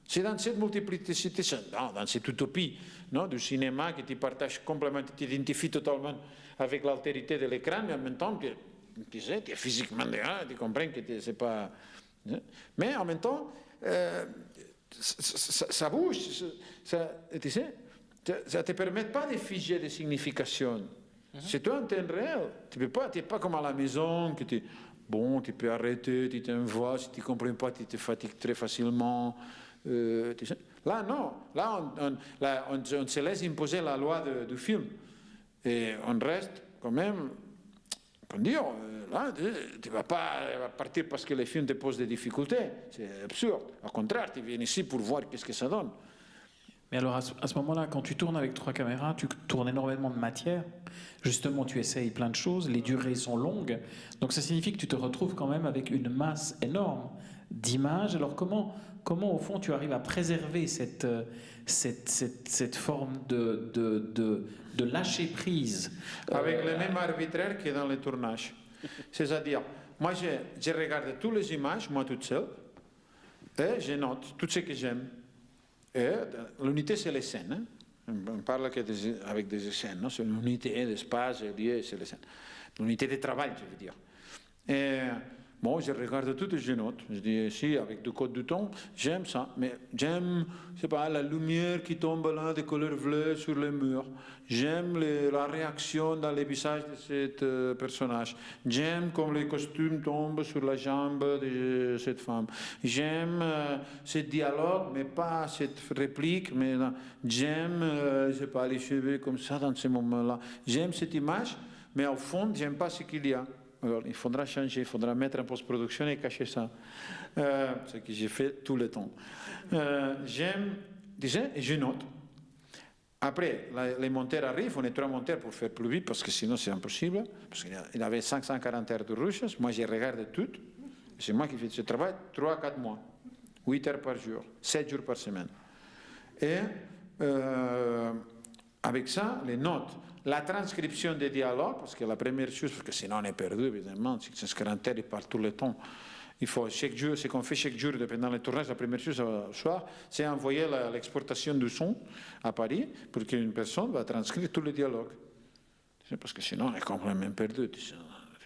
C'est dans cette multiplicité, dans cette utopie, non, du cinéma que tu partages complètement, tu t'identifies totalement avec l'altérité de l'écran, mais en même temps, tu sais, tu es physiquement derrière, tu comprends que c'est pas... Mais en même temps, ça bouge, tu sais, ça ne te permet pas de figer des significations. C'est toi en temps réel. Tu n'es pas comme à la maison, que tu peux arrêter, tu t'envoies, si tu ne comprends pas, tu te fatigues très facilement. Tu sais. Là, non. Là, on se laisse imposer la loi du film. Et on reste quand même, comme dire, là, tu ne vas pas partir parce que le film te pose des difficultés. C'est absurde. Au contraire, tu viens ici pour voir qu'est-ce que ça donne. Mais alors, à ce moment-là, quand tu tournes avec 3 caméras, tu tournes énormément de matière. Justement, tu essayes plein de choses, les durées sont longues. Donc, ça signifie que tu te retrouves quand même avec une masse énorme d'images. Alors, comment au fond, tu arrives à préserver cette forme de lâcher prise avec le même arbitraire que dans les tournages. C'est-à-dire, moi, je regarde toutes les images, moi toute seule, et je note tout ce que j'aime. Et l'unité, c'est les scènes. Hein. On parle avec des scènes, non? C'est l'unité d'espace, lieu, c'est les scènes. L'unité de travail, je veux dire. Et bon, je regarde tout et je note. Je dis, si, avec du code du ton, j'aime ça. Mais j'aime, je sais pas, la lumière qui tombe là, de couleur bleue sur les murs. J'aime la réaction dans les visages de ce personnage. J'aime comme les costumes tombent sur la jambe de cette femme. J'aime ce dialogue, mais pas cette réplique. Mais j'aime, je sais pas, les cheveux comme ça dans ces moments-là. J'aime cette image, mais au fond, j'aime pas ce qu'il y a. Alors, il faudra changer, il faudra mettre en post-production et cacher ça. Ce que j'ai fait tout le temps. J'aime, déjà, et je note. Après, les monteurs arrivent, on est 3 monteurs pour faire plus vite, parce que sinon c'est impossible. Parce qu'il avait 540 heures de rushs, moi je regarde tout. C'est moi qui fais ce travail 3 à 4 mois. 8 heures par jour, 7 jours par semaine. Et avec ça, les notes. La transcription des dialogues, parce que la première chose, parce que sinon on est perdu, évidemment, si c'est 40 heures, il parle tout le temps. Il faut chaque jour, ce qu'on fait chaque jour, pendant les tournages, la première chose au soir, c'est envoyer l'exportation du son à Paris pour qu'une personne va transcrire tous les dialogues. Parce que sinon on est complètement perdu.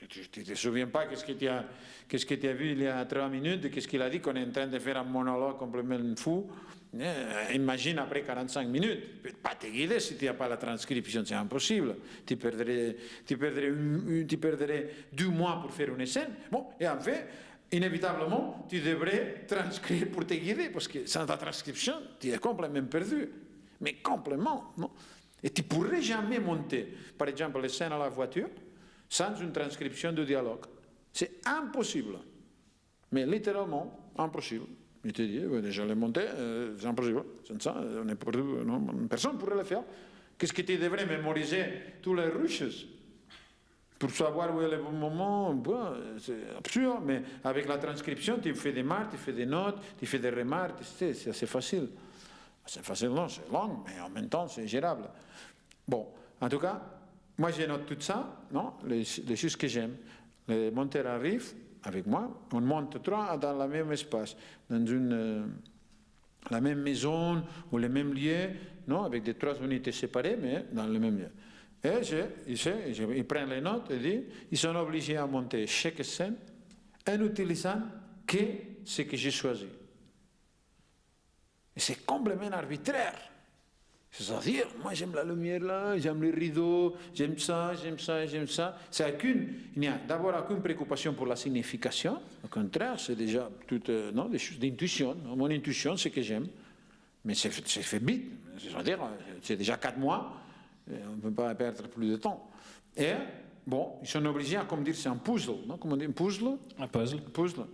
Tu ne te souviens pas qu'est-ce que tu as vu il y a 3 minutes, qu'est-ce qu'il a dit, qu'on est en train de faire un monologue complètement fou. Imagine après 45 minutes, tu ne peux pas te guider si tu n'as pas la transcription, c'est impossible. Tu perdrais 2 mois pour faire une scène. Bon, et en fait, inévitablement, tu devrais transcrire pour te guider, parce que sans ta transcription, tu es complètement perdu. Mais complètement, non? Et tu ne pourrais jamais monter, par exemple, les scènes à la voiture, sans une transcription de dialogue. C'est impossible. Mais littéralement, impossible. Je te dis, déjà les monter, c'est impossible. Sans ça, personne ne pourrait le faire. Qu'est-ce que tu devrais mémoriser tous les rushes pour savoir où est le bon moment? Bon, c'est absurde, mais avec la transcription, tu fais des marques, tu fais des notes, tu fais des remarques, c'est assez facile. C'est facile, non, c'est long, mais en même temps, c'est gérable. Bon, en tout cas, moi, je note tout ça, non, les choses que j'aime. Les monteurs arrivent avec moi, on monte 3 dans le même espace, dans la même maison ou le même lieu, non, avec des 3 unités séparées, mais dans le même lieu. Et ils prennent les notes et disent, ils sont obligés à monter chaque scène en utilisant que ce que j'ai choisi. Et c'est complètement arbitraire. C'est-à-dire, moi j'aime la lumière là, j'aime les rideaux, j'aime ça. Il n'y a d'abord aucune préoccupation pour la signification. Au contraire, c'est déjà toutes des choses d'intuition. Mon intuition, c'est que j'aime. Mais c'est fait vite. C'est-à-dire, c'est déjà 4 mois. On ne peut pas perdre plus de temps. Et, bon, ils sont obligés à, comme dire, c'est un puzzle. Non? Comment on dit, un puzzle? Un puzzle.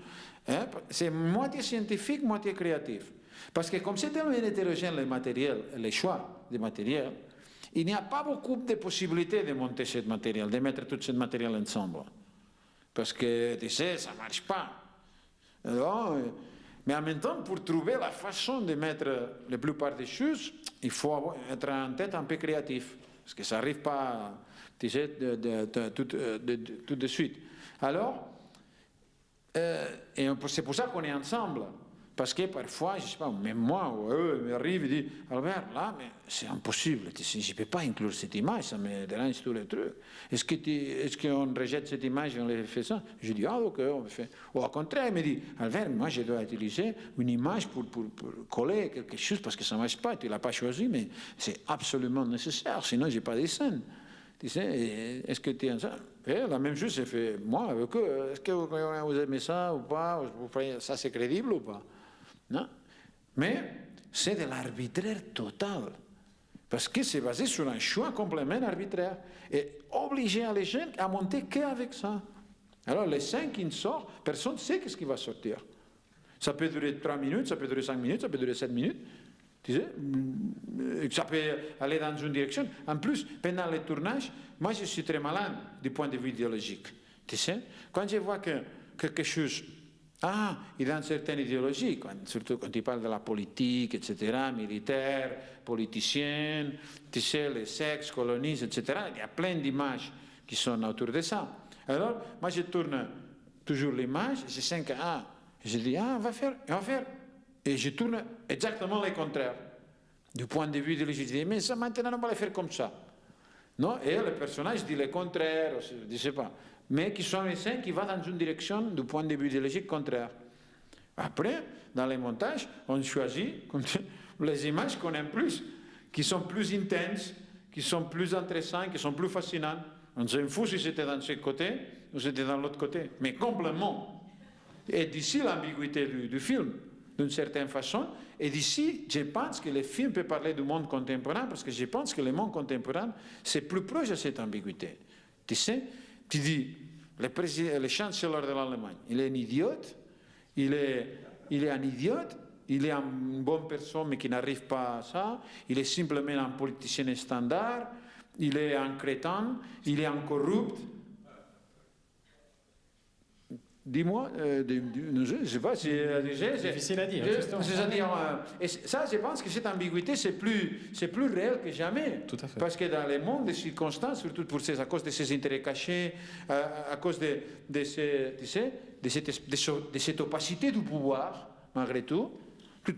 C'est moitié scientifique, moitié créatif. Parce que comme c'est tellement hétérogène le matériel, les choix de matériel, il n'y a pas beaucoup de possibilités de monter ce matériel, de mettre tout ce matériel ensemble. Parce que, tu sais, ça ne marche pas. Alors, mais en même temps, pour trouver la façon de mettre la plupart des choses, il faut être en tête un peu créatif. Parce que ça n'arrive pas, tu sais, tout de suite. Alors, et c'est pour ça qu'on est ensemble. Parce que parfois, je ne sais pas, même moi, il m'arrive et dit, Albert, là, mais c'est impossible, je ne peux pas inclure cette image, ça me dérange tous les trucs. Est-ce qu'on rejette cette image et on les fait ça? Je dis, ah, ok, on fait. Ou au contraire, il me dit, Albert, moi, je dois utiliser une image pour coller quelque chose parce que ça ne marche pas, tu ne l'as pas choisi, mais c'est absolument nécessaire, sinon, je n'ai pas de scène. Tu sais, est-ce que tu es ça? Et la même chose, c'est fait moi avec eux. Est-ce que vous aimez ça ou pas? Ça, c'est crédible ou pas? Non. Mais c'est de l'arbitraire total. Parce que c'est basé sur un choix complètement arbitraire. Et obliger les gens à monter qu'avec ça. Alors, les 5 qui sortent, personne ne sait ce qui va sortir. Ça peut durer 3 minutes, ça peut durer 5 minutes, ça peut durer 7 minutes. Tu sais, ça peut aller dans une direction. En plus, pendant le tournage, moi je suis très malin du point de vue idéologique. Tu sais, quand je vois que quelque chose, il a une certaine idéologie, surtout quand il parle de la politique, etc., militaire, politicienne, tu sais, les sexes, colonies, etc., il y a plein d'images qui sont autour de ça. Alors, moi je tourne toujours l'image, je sens que, je dis, on va faire. Et je tourne exactement le contraire. Du point de vue idéologique, je dis, mais ça maintenant on va le faire comme ça. Non? Et le personnage dit le contraire, je ne sais pas. Mais qui sont les scènes qui vont dans une direction du point de vue idéologique contraire. Après, dans les montages, on choisit les images qu'on aime plus, qui sont plus intenses, qui sont plus intéressantes, qui sont plus fascinantes. On s'en fout si c'était dans ce côté ou si c'était dans l'autre côté. Mais complètement. Et d'ici l'ambiguïté du film. D'une certaine façon. Et d'ici, je pense que le film peut parler du monde contemporain parce que je pense que le monde contemporain, c'est plus proche de cette ambiguïté. Tu sais, tu dis, le chancelier de l'Allemagne, il est un idiote, il est un idiote, il est une bonne personne mais qui n'arrive pas à ça, il est simplement un politicien standard, il est un crétin, il est un corrupt. Dis-moi, je ne sais pas si... C'est difficile à dire. C'est-à-dire, et ça, je pense que cette ambiguïté, c'est plus réel que jamais. Tout à fait. Parce que dans le monde des circonstances, surtout à cause de ces intérêts cachés, à cause de cette opacité du pouvoir, malgré tout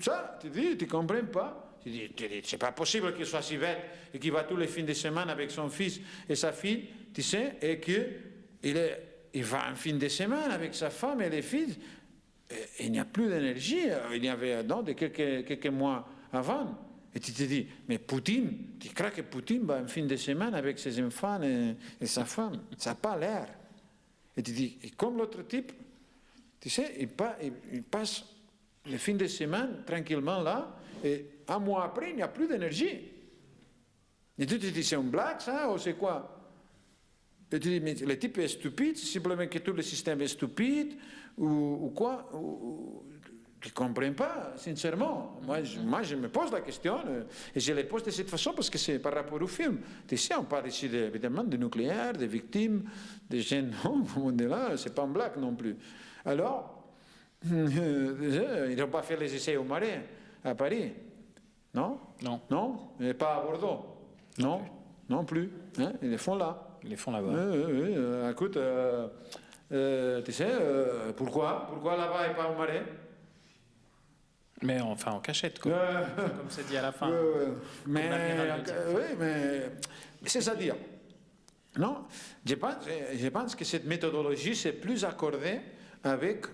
ça, tu ne comprends pas. Tu dis, c'est pas possible qu'il soit si bête et qu'il va tous les fins de semaine avec son fils et sa fille, tu sais, et qu'il va un fin de semaine avec sa femme et les filles, et il n'y a plus d'énergie. Il y avait quelques mois avant. Et tu te dis, mais Poutine, tu crois que Poutine va un fin de semaine avec ses enfants et sa femme? Ça n'a pas l'air. Et tu te dis, et comme l'autre type, tu sais, il passe le fin de semaine tranquillement là, et un mois après, il n'y a plus d'énergie. Et tu te dis, c'est une blague ça, ou c'est quoi? Et tu dis, mais le type est stupide, c'est simplement que tout le système est stupide, ou quoi? Je ne comprends pas, sincèrement. Moi, je me pose la question, et je la pose de cette façon parce que c'est par rapport au film. Tu sais, on parle ici évidemment de nucléaire, des victimes, des jeunes, non, on est là, c'est pas une blague non plus. Alors, ils n'ont pas fait les essais au Marais, à Paris. Non? Non. Non? Et pas à Bordeaux? Non? Non plus. Hein? Ils les font là. Ils les font là-bas. Oui, écoute, tu sais, pourquoi là-bas et pas au Marais? Mais enfin en cachette, quoi. Comme c'est dit à la fin. Mais c'est-à-dire, non, je pense que cette méthodologie, c'est plus accordée avec,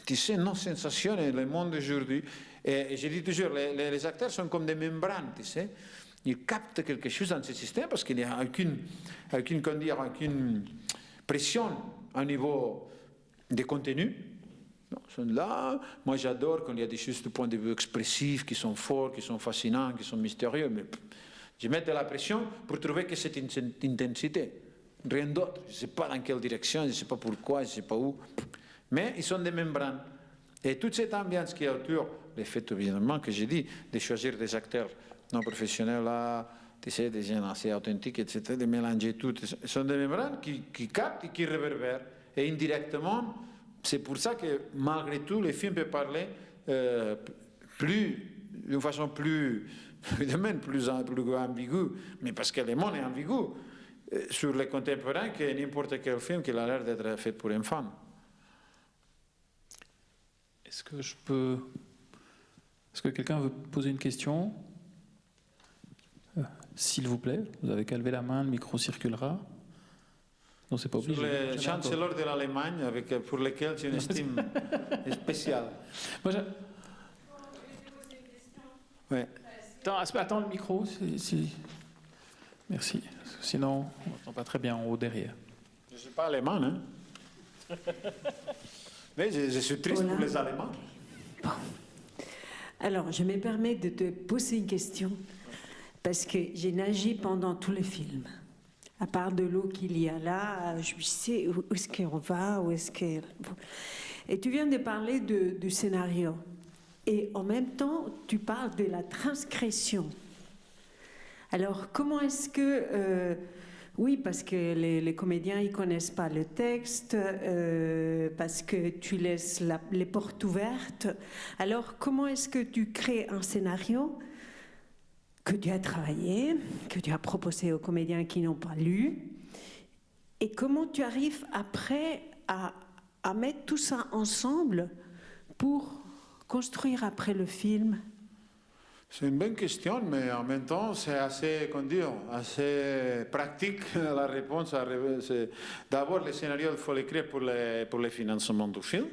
tu sais, nos sensations et le monde d'aujourd'hui. Et je dis toujours, les acteurs sont comme des membranes, tu sais. Ils captent quelque chose dans ce système parce qu'il n'y a aucune pression au niveau des contenus. Non, ils sont là. Moi, j'adore quand il y a des choses du point de vue expressif qui sont forts, qui sont fascinants, qui sont mystérieux. Mais je mets de la pression pour trouver que cette intensité. Rien d'autre. Je ne sais pas dans quelle direction, je ne sais pas pourquoi, je ne sais pas où. Mais ils sont des membranes. Et toute cette ambiance qui est autour le fait évidemment que j'ai dit, de choisir des acteurs non professionnels là, tu sais, des gens assez authentiques, etc., de mélanger tout. Ce sont des membranes qui captent et qui réverbèrent. Et indirectement, c'est pour ça que malgré tout, les films peuvent parler d'une façon plus, évidemment, plus ambiguë, mais parce que le monde est ambigu sur les contemporains que n'importe quel film qui a l'air d'être fait pour enfants. Est-ce que quelqu'un veut poser une question? S'il vous plaît, vous avez qu'à lever la main, le micro circulera. Non, c'est pas obligé. Sur les chanceliers de l'Allemagne, pour lesquels j'ai une estime spéciale. Moi, Ouais. Attends le micro. Merci. Sinon, on n'entend pas très bien en haut derrière. Je ne suis pas allemand, hein. Mais je suis triste pour les Allemands. Bon. Alors, je me permets de te poser une question, parce que j'ai nagé pendant tout le film. À part de l'eau qu'il y a là, je sais où est-ce qu'on va, où est-ce que... Et tu viens de parler du scénario. Et en même temps, tu parles de la transgression. Alors, comment est-ce que... oui, parce que les comédiens, ils ne connaissent pas le texte, parce que tu laisses les portes ouvertes. Alors, comment est-ce que tu crées un scénario que tu as travaillé, que tu as proposé aux comédiens qui n'ont pas lu, et comment tu arrives après à mettre tout ça ensemble pour construire après le film? C'est une bonne question, mais en même temps, c'est assez, assez pratique. La réponse, c'est d'abord, le scénario, il faut l'écrire pour le financement du film.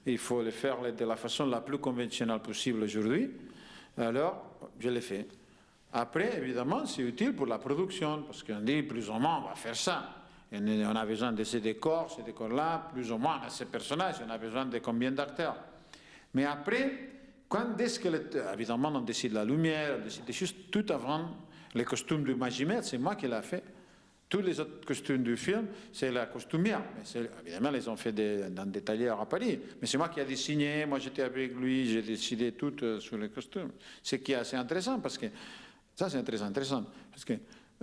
Il faut le faire de la façon la plus conventionnelle possible aujourd'hui. Alors, je l'ai fait. Après, évidemment, c'est utile pour la production, parce qu'on dit plus ou moins, on va faire ça. On a besoin de ces décors-là, plus ou moins, de ces personnages, on a besoin de combien d'acteurs. Mais après, quand est-ce que, évidemment, on décide la lumière, on décide des choses, tout avant, les costumes du Magimètre, c'est moi qui l'ai fait. Tous les autres costumes du film, c'est la costumière. Mais évidemment, ils ont fait dans des tailleurs à Paris. Mais c'est moi qui ai dessiné, moi j'étais avec lui, j'ai décidé tout sur les costumes. Ce qui est assez intéressant, parce que ça c'est très intéressant, parce que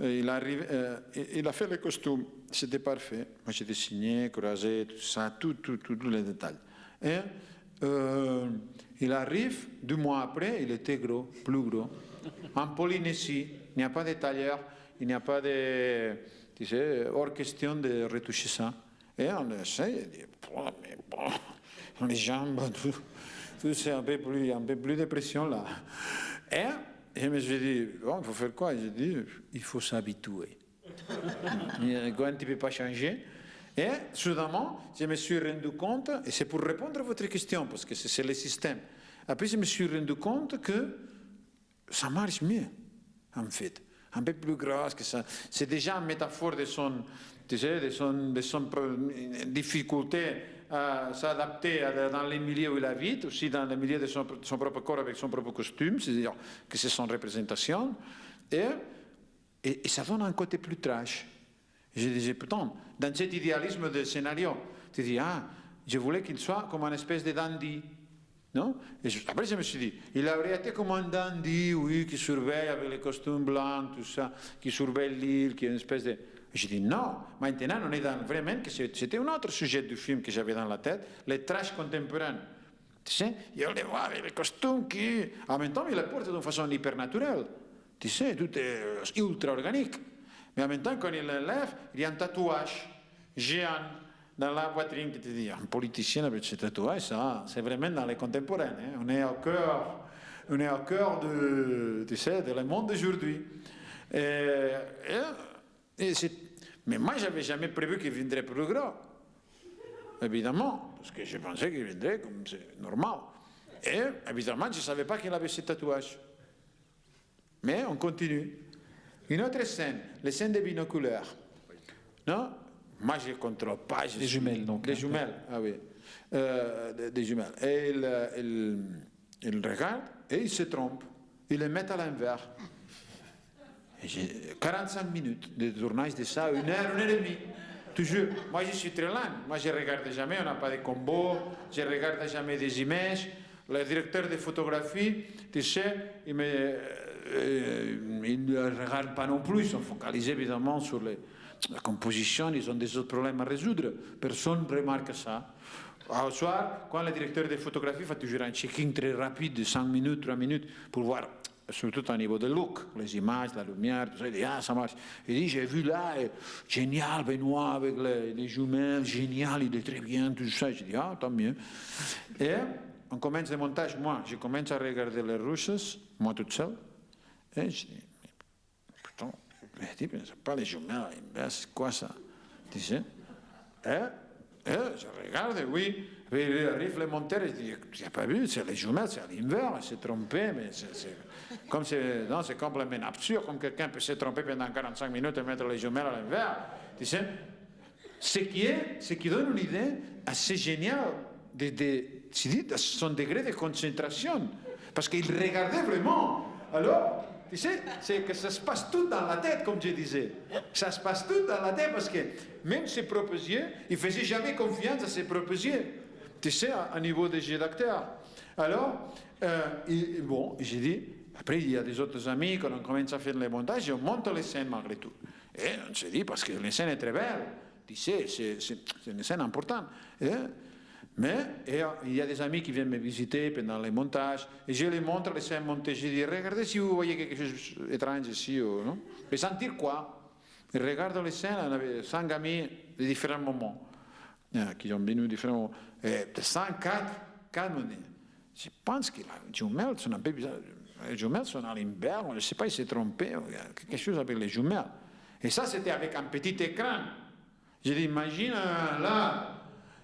il a fait les costumes, c'était parfait. Moi j'ai dessiné, croisé, tout ça, tous les détails. Et il arrive, 2 mois après, il était gros, plus gros. En Polynésie, il n'y a pas de tailleur, il n'y a pas de... Tu sais, hors question de retoucher ça. Et on essaie, dit, mais bon, les jambes, tout c'est un peu plus de pression là. Et je me suis dit, bon, il faut faire quoi? J'ai dit, il faut s'habituer. Quand tu ne peux pas changer. Et soudainement, je me suis rendu compte, et c'est pour répondre à votre question, parce que c'est le système. Après, je me suis rendu compte que ça marche mieux, en fait. Un peu plus grosse que ça. C'est déjà une métaphore de son, tu sais, de son difficulté à s'adapter dans les milieux où il habite, aussi dans le milieu de son propre corps avec son propre costume, c'est-à-dire que c'est son représentation. Et ça donne un côté plus trash. Je disais, putain, dans cet idéalisme de scénario, tu dis, je voulais qu'il soit comme une espèce de dandy. Non? Et après, je me suis dit, il aurait été comme un dandy, oui, qui surveille avec les costumes blancs, tout ça, qui surveille l'île, qui est une espèce de... Et j'ai dit, non, maintenant, on est dans vraiment, que c'était un autre sujet du film que j'avais dans la tête, les trash contemporains. Tu sais, il les voit avec les costumes qui... En même temps, il les porte d'une façon hyper naturelle. Tu sais, tout est ultra organique. Mais en même temps, quand il l'enlève, il y a un tatouage géant dans la poitrine qui te dit, un politicien avec ce tatouage, ça, c'est vraiment dans les contemporains. Hein. On est au cœur de, tu sais, de le monde d'aujourd'hui. Mais moi, je n'avais jamais prévu qu'il viendrait plus gros. Évidemment, parce que je pensais qu'il viendrait comme c'est normal. Et évidemment, je ne savais pas qu'il avait ce tatouage. Mais on continue. Une autre scène, les scènes des binoculaires. Non? Moi, je ne contrôle pas. Des jumelles, donc. Des jumelles, ah oui. Des jumelles. Et il regarde et il se trompe. Il les met à l'envers. 45 minutes de tournage de ça, 1 heure et demie. Toujours. Moi, je suis très lent. Moi, je ne regarde jamais, on n'a pas de combo. Je ne regarde jamais des images. le directeur de photographie, tu sais, il ne regarde pas non plus, ils sont focalisés évidemment sur la composition, ils ont des autres problèmes à résoudre. Personne ne remarque ça. Au soir, quand le directeur de photographie fait toujours un checking très rapide de 5 minutes, 3 minutes, pour voir, surtout au niveau de look, les images, la lumière, tout ça, il dit, ah, ça marche. Il dit, j'ai vu là, génial, Benoît, avec les jumelles, génial, il est très bien, tout ça. Je dis, ah, tant mieux. Et on commence le montage, moi, je commence à regarder les Russes, moi toute seule, et je dis, putain, c'est pas les jumelles, c'est quoi ça? Tu sais? Je regarde, oui, il arrive le monteur, je dis, tu n'as pas vu, c'est les jumelles, c'est à l'inverse, il s'est trompé, mais c'est complètement absurde, comme quelqu'un peut se tromper pendant 45 minutes et mettre les jumelles à l'envers, tu sais. Ce qui donne une idée assez géniale de son degré de concentration, parce qu'il regardait vraiment. Alors, tu sais, c'est que ça se passe tout dans la tête, comme je disais. Ça se passe tout dans la tête, parce que même ses propres yeux, il ne faisait jamais confiance à ses propres yeux. Tu sais, à niveau des jeux d'acteurs. Alors, bon, j'ai dit, après, il y a des autres amis, quand on commence à faire les montages, on monte les scènes malgré tout. Et on se dit, parce que la scène est très belle. Tu sais, c'est une scène importante. Mais il y a des amis qui viennent me visiter pendant les montages, et je les montre les scènes montées. Je dis, regardez si vous voyez quelque chose d'étrange ici, ou non? Et sentir quoi? Et regarde les scènes, on avait 5 amis de différents moments, qui ont venu différents moments. Et de 104, calme-nous. Je pense que les jumelles sont un peu bizarres. Les jumelles sont à l'inverse, je ne sais pas, il s'est trompé, il y a quelque chose avec les jumelles. Et ça, c'était avec un petit écran. Je dis, imagine là.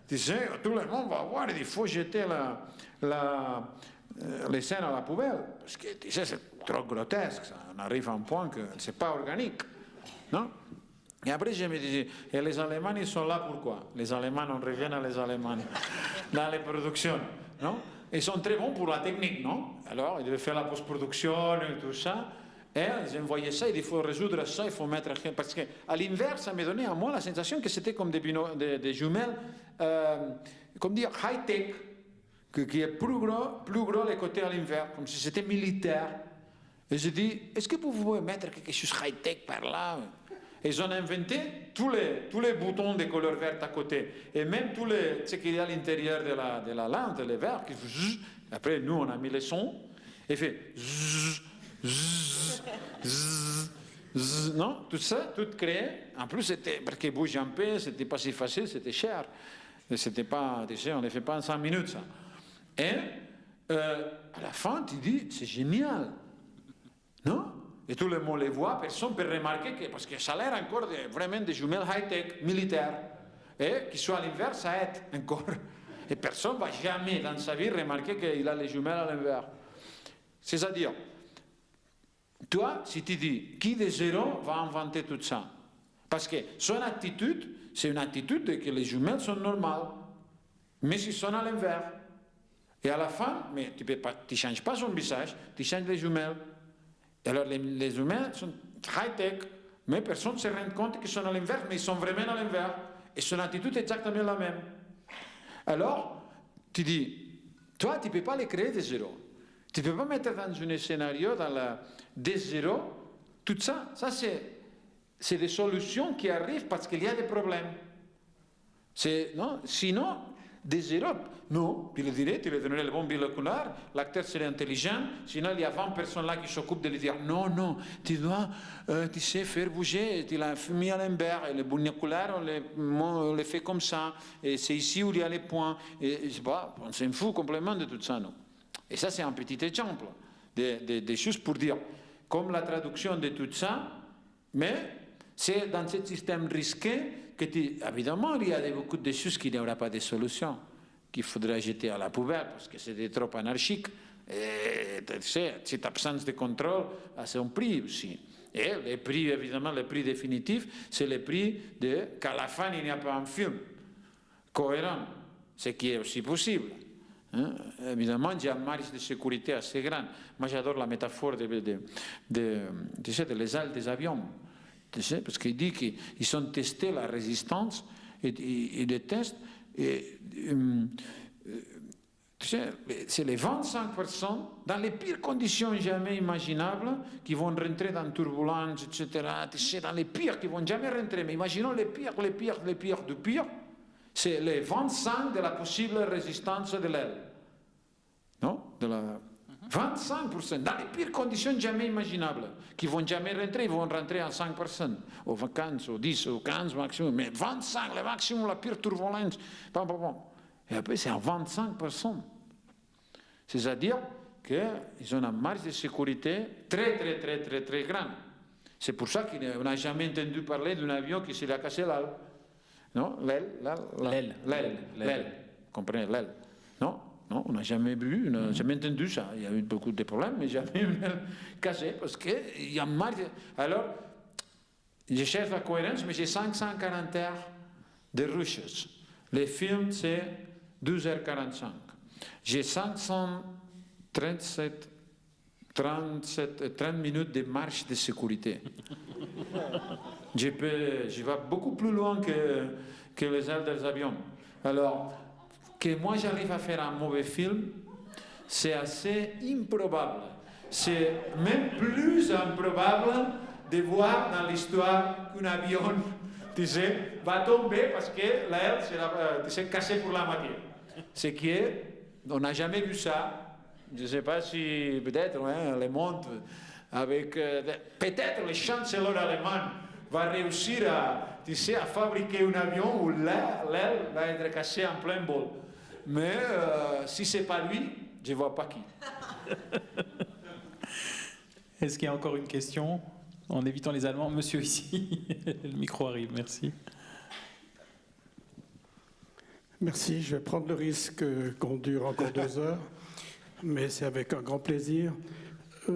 Tu sais, tout le monde va voir, il faut jeter les scènes à la poubelle. Parce que, tu sais, c'est trop grotesque. Ça. On arrive à un point que ce n'est pas organique. Non? Et après, je me disais, et les Allemands, ils sont là pourquoi? Les Allemands, on revient à les Allemands dans les productions. Non? Ils sont très bons pour la technique, non? Alors, ils devaient faire la post-production et tout ça. Et ils envoyaient ça, il faut résoudre ça, il faut mettre... Parce qu'à l'inverse, ça me donnait à moi la sensation que c'était comme des jumelles, comme dire, high-tech, qui est plus gros les côtés à l'inverse, comme si c'était militaire. Et je dis, est-ce que vous pouvez mettre quelque chose high-tech par là? Et ils ont inventé tous les boutons de couleur verte à côté, et même ce qu'il y a à l'intérieur de la lampe, les verres, qui font... Après, nous, on a mis les sons, et fait... Non, tout ça, tout créé. En plus, c'était parce que bouge un peu, c'était pas si facile, c'était cher. C'était pas, tu sais, on ne le fait pas en 5 minutes, ça. Et à la fin, tu dis, c'est génial. Non? Et tout le monde les voit, personne ne peut remarquer que, parce que ça a l'air encore vraiment des jumelles high-tech, militaires. Et qui soit à l'inverse, ça aide encore. Et personne ne va jamais dans sa vie remarquer qu'il a les jumelles à l'envers. C'est-à-dire, toi, si tu dis, qui de zéro va inventer tout ça? Parce que son attitude, c'est une attitude de que les jumelles sont normales, mais ils sont à l'envers. Et à la fin, mais tu ne changes pas son visage, tu changes les jumelles. Et alors les jumelles sont high-tech, mais personne ne se rend compte qu'ils sont à l'envers, mais ils sont vraiment à l'envers. Et son attitude est exactement la même. Alors, tu dis, toi, tu ne peux pas les créer de zéro. Tu ne peux pas mettre dans un scénario, de zéro, tout ça. Ça, c'est des solutions qui arrivent parce qu'il y a des problèmes. Non? Sinon, de zéro, non. Tu le dirais, tu lui donnerais le bon binoculaire, l'acteur serait intelligent, sinon il y a 20 personnes là qui s'occupent de lui dire non, non, tu dois, tu sais, faire bouger, tu l'as mis à l'envers, et le binoculaire, on le fait comme ça, et c'est ici où il y a les points, et je sais pas, on s'en fout complètement de tout ça, non. Et ça, c'est un petit exemple des choses pour dire, comme la traduction de tout ça, mais c'est dans ce système risqué que, évidemment, il y a beaucoup de choses qui n'aura pas de solution, qu'il faudrait jeter à la poubelle, parce que c'est trop anarchique. Et tu sais, cette absence de contrôle a son prix aussi. Et le prix, évidemment, le prix définitif, c'est le prix qu'à la fin, il n'y a pas un film cohérent, ce qui est aussi possible. Hein? Évidemment, il y a une marge de sécurité assez grande. Moi, j'adore la métaphore tu sais, les ailes des avions. Tu sais, parce qu'il dit qu'ils ont testé la résistance et ils les testent. Et, tu c'est les 25% dans les pires conditions jamais imaginables qui vont rentrer dans turbulence, etc. C'est dans les pires qui vont jamais rentrer. Mais imaginons les pires du pire. C'est les 25 de la possible résistance de l'aile. Non? 25%, dans les pires conditions jamais imaginables, qui vont jamais rentrer, ils vont rentrer à 5%, ou 15, ou 10, ou 15 maximum, mais 25, le maximum, la pire turbulence. Et après, c'est à 25%. C'est-à-dire qu'ils ont une marge de sécurité très grande. C'est pour ça qu'on n'a jamais entendu parler d'un avion qui s'est cassé l'aile. Non? L'aile. Comprenez, l'aile. Non? Non, on n'a jamais vu, on n'a jamais entendu ça. Il y a eu beaucoup de problèmes, mais jamais une aile cassée, parce qu'il y a marge. Alors, je cherche la cohérence, mais j'ai 540 heures de rushes. Les films, c'est 12h45. J'ai 30 minutes de marche de sécurité. Je vais beaucoup plus loin que les ailes des avions. Alors, que moi j'arrive à faire un mauvais film, c'est assez improbable. C'est même plus improbable de voir dans l'histoire qu'un avion, tu sais, va tomber parce que l'aile s'est cassée pour la moitié. C'est qu'on n'a jamais vu ça. Je ne sais pas si peut-être le monde avec peut-être le chancelier allemand va réussir à fabriquer un avion où l'aile va être cassée en plein vol. Mais si ce n'est pas lui, je ne vois pas qui. Est-ce qu'il y a encore une question? En évitant les Allemands, monsieur ici, le micro arrive, merci. Merci, je vais prendre le risque qu'on dure encore 2 heures, mais c'est avec un grand plaisir.